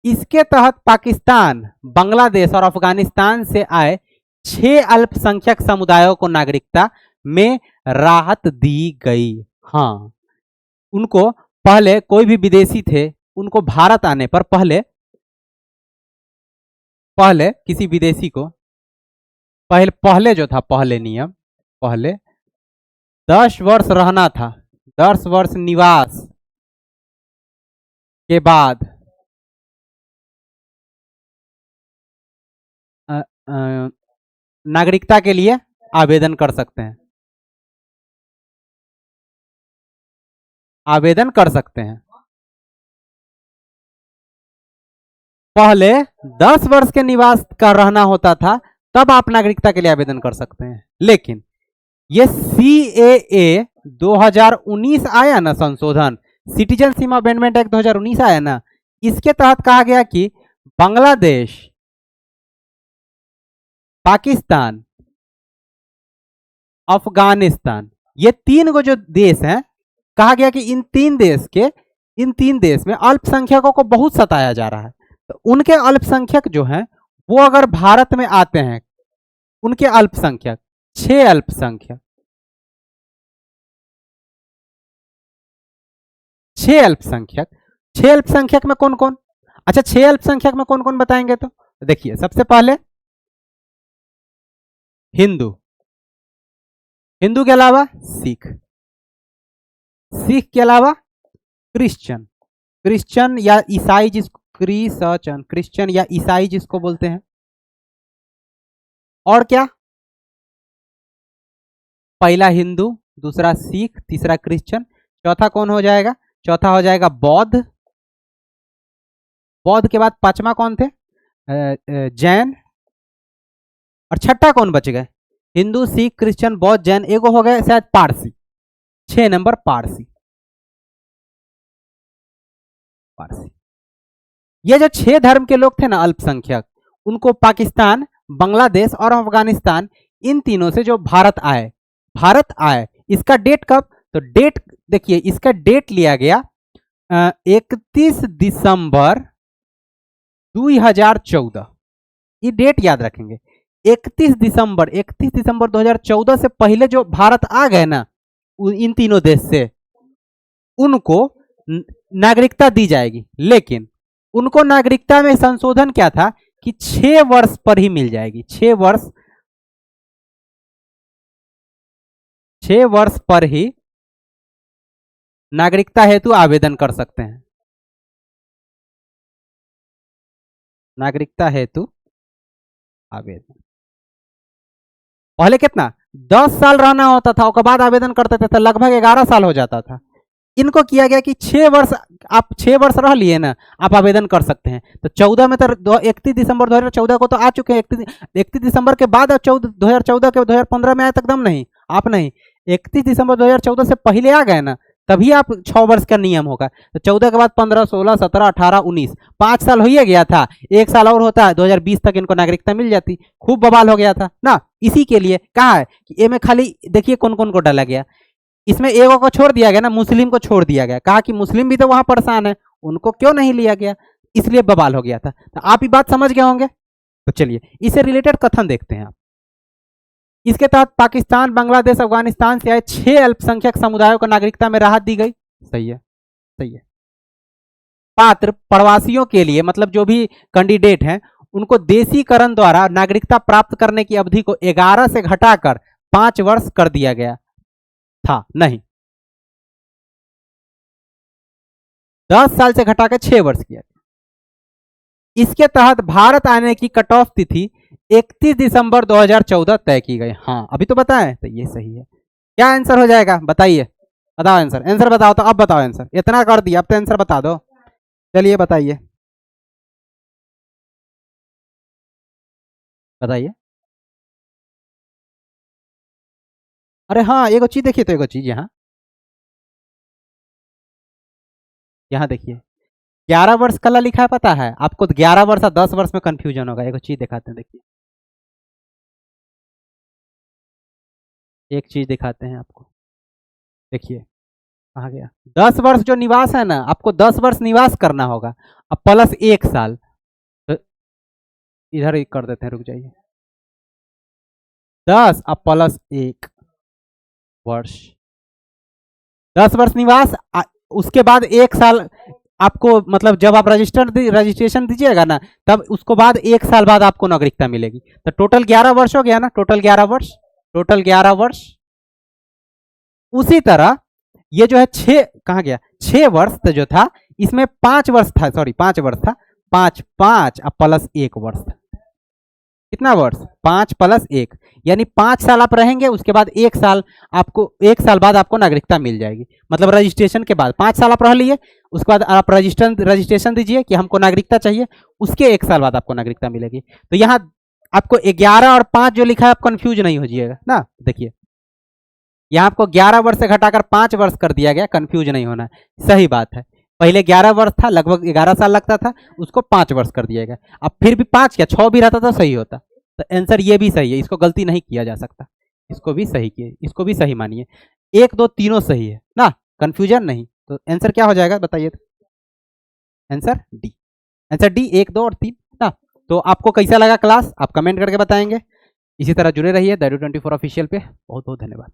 इसके तहत पाकिस्तान, बांग्लादेश और अफगानिस्तान से आए 6 अल्पसंख्यक समुदायों को नागरिकता में राहत दी गई। हाँ, उनको पहले कोई भी विदेशी थे, उनको भारत आने पर पहले पहले किसी विदेशी को पहले पहले जो था, पहले नियम, पहले 10 वर्ष रहना था, 10 वर्ष निवास के बाद अ, अ, नागरिकता के लिए आवेदन कर सकते हैं, आवेदन कर सकते हैं। पहले 10 वर्ष के निवास का रहना होता था, तब आप नागरिकता के लिए आवेदन कर सकते हैं। लेकिन ये CAA 2019 आया ना, संशोधन, सिटीजनशिप अमेंडमेंट एक्ट 2019 आया ना, इसके तहत कहा गया कि बांग्लादेश, पाकिस्तान, अफगानिस्तान, ये 3 जो देश हैं, कहा गया कि इन तीन देश में अल्पसंख्यकों को बहुत सताया जा रहा है। तो उनके अल्पसंख्यक जो हैं, वो अगर भारत में आते हैं, उनके अल्पसंख्यक 6 अल्पसंख्यक, 6 अल्पसंख्यक, 6 अल्पसंख्यक में कौन कौन? अच्छा, 6 अल्पसंख्यक में कौन कौन बताएंगे? तो देखिए, सबसे पहले हिंदू, हिंदू के अलावा सिख, सिख के अलावा क्रिश्चियन, क्रिश्चियन या ईसाई, जिसको क्रिश्चियन या ईसाई जिसको बोलते हैं। और क्या? पहला हिंदू, दूसरा सिख, तीसरा क्रिश्चियन, चौथा कौन हो जाएगा? चौथा हो जाएगा बौद्ध, बौद्ध के बाद पांचवा कौन थे? जैन, और छठा कौन बच गए? हिंदू, सिख, क्रिश्चियन, बौद्ध, जैन, एगो हो गए शायद पारसी। 6 नंबर पारसी, पारसी। ये जो 6 धर्म के लोग थे ना, अल्पसंख्यक, उनको पाकिस्तान, बांग्लादेश और अफगानिस्तान, इन तीनों से जो भारत आए, इसका डेट कब? तो डेट देखिए, इसका डेट लिया गया 31 दिसंबर 2014। ये डेट याद रखेंगे, 31 दिसंबर 2014 से पहले जो भारत आ गए ना, इन तीनों देश से, उनको नागरिकता दी जाएगी। लेकिन उनको नागरिकता में संशोधन क्या था कि 6 वर्ष पर ही मिल जाएगी। 6 वर्ष पर ही नागरिकता हेतु आवेदन कर सकते हैं, नागरिकता हेतु आवेदन। पहले कितना, 10 साल रहना होता था, उसके बाद आवेदन करते थे, तो लगभग 11 साल हो जाता था। इनको किया गया कि 6 वर्ष, आप 6 वर्ष रह लिए ना, आप आवेदन कर सकते हैं। तो 14 में तो 31 दिसंबर 2014 को तो आ चुके हैं, 31 दिसंबर के बाद 2014 के 2015 में आए तक दम नहीं, आप नहीं, 31 दिसंबर 2014 से पहले आ गए ना, तभी आप 6 वर्ष का नियम होगा। तो 14 के बाद 15, 16, 17, 18, 19, 5 साल हो ही गया था, 1 साल और होता है, 2020 तक इनको नागरिकता मिल जाती। खूब बवाल हो गया था ना। इसी के लिए कहा है कि ए में खाली देखिए कौन कौन को डाला गया, इसमें एगो को छोड़ दिया गया ना, मुस्लिम को छोड़ दिया गया, कहा कि मुस्लिम भी तो वहां परेशान है, उनको क्यों नहीं लिया गया, इसलिए बवाल हो गया था। तो आप ये बात समझ गए होंगे। तो चलिए इससे रिलेटेड कथन देखते हैं आप। इसके तहत पाकिस्तान, बांग्लादेश, अफगानिस्तान से आए 6 अल्पसंख्यक समुदायों को नागरिकता में राहत दी गई। सही है, सही है। पात्र प्रवासियों के लिए, मतलब जो भी कैंडिडेट हैं, उनको देशीकरण द्वारा नागरिकता प्राप्त करने की अवधि को 11 से घटाकर 5 वर्ष कर दिया गया था। नहीं, 10 साल से घटाकर 6 वर्ष किया। इसके तहत भारत आने की कट ऑफ तिथि 31 दिसंबर 2014 तय की गई। हाँ, अभी तो बताएं, तो ये सही है। क्या आंसर हो जाएगा बताइए, बताओ आंसर, आंसर बताओ, तो अब बताओ आंसर, इतना कर दिया अब तो आंसर बता दो। चलिए बताइए, बताइए। अरे हाँ, एगो चीज देखिए, तो एगो चीज यहाँ यहाँ देखिए 11 वर्ष कला लिखा है, पता है आपको? तो 11 वर्ष और 10 वर्ष में कंफ्यूजन होगा। एक चीज दिखाते हैं, देखिए एक चीज दिखाते हैं आपको, देखिए कहाँ गया? 10 वर्ष जो निवास है ना, आपको 10 वर्ष निवास करना होगा, अब प्लस 1 साल। तो इधर ही कर देते हैं, रुक जाइए। 10 अब प्लस 1 वर्ष, 10 वर्ष निवास, उसके बाद 1 साल आपको, मतलब जब आप रजिस्ट्रेशन दीजिएगा ना, तब उसको बाद 1 साल बाद आपको नागरिकता मिलेगी। तो टोटल 11 वर्ष हो गया ना, टोटल 11 वर्ष, टोटल 11 वर्ष। उसी तरह ये जो है 6, कहाँ गया? 6 वर्ष तो जो था, इसमें 5 वर्ष था, सॉरी 5 वर्ष था, 5 5 अब प्लस 1 वर्ष था। कितना वर्ष? 5 प्लस 1, यानी 5 साल आप रहेंगे, उसके बाद 1 साल आपको, 1 साल बाद आपको नागरिकता मिल जाएगी। मतलब रजिस्ट्रेशन के बाद 5 साल आप रह लिए, उसके बाद आप रजिस्ट्रेशन दीजिए कि हमको नागरिकता चाहिए, उसके 1 साल बाद आपको नागरिकता मिलेगी। तो यहाँ आपको 11 और 5 जो लिखा है, आप कंफ्यूज नहीं हो जाइएगा ना। देखिए यहाँ आपको 11 वर्ष से घटाकर 5 वर्ष कर दिया गया, कंफ्यूज नहीं होना, सही बात है। पहले 11 वर्ष था, लगभग 11 साल लगता था, उसको 5 वर्ष कर दिया गया। अब फिर भी 5 क्या 6 भी रहता तो सही होता। तो आंसर ये भी सही है, इसको गलती नहीं किया जा सकता, इसको भी सही किए, इसको भी सही मानिए। 1 2 तीनों सही है ना, कंफ्यूजन नहीं। तो आंसर क्या हो जाएगा बताइए? आंसर डी, आंसर डी 1 2 और 3 ना। तो आपको कैसा लगा क्लास, आप कमेंट करके बताएंगे। इसी तरह जुड़े रहिए दैट24 ऑफिशियल पे। बहुत बहुत धन्यवाद।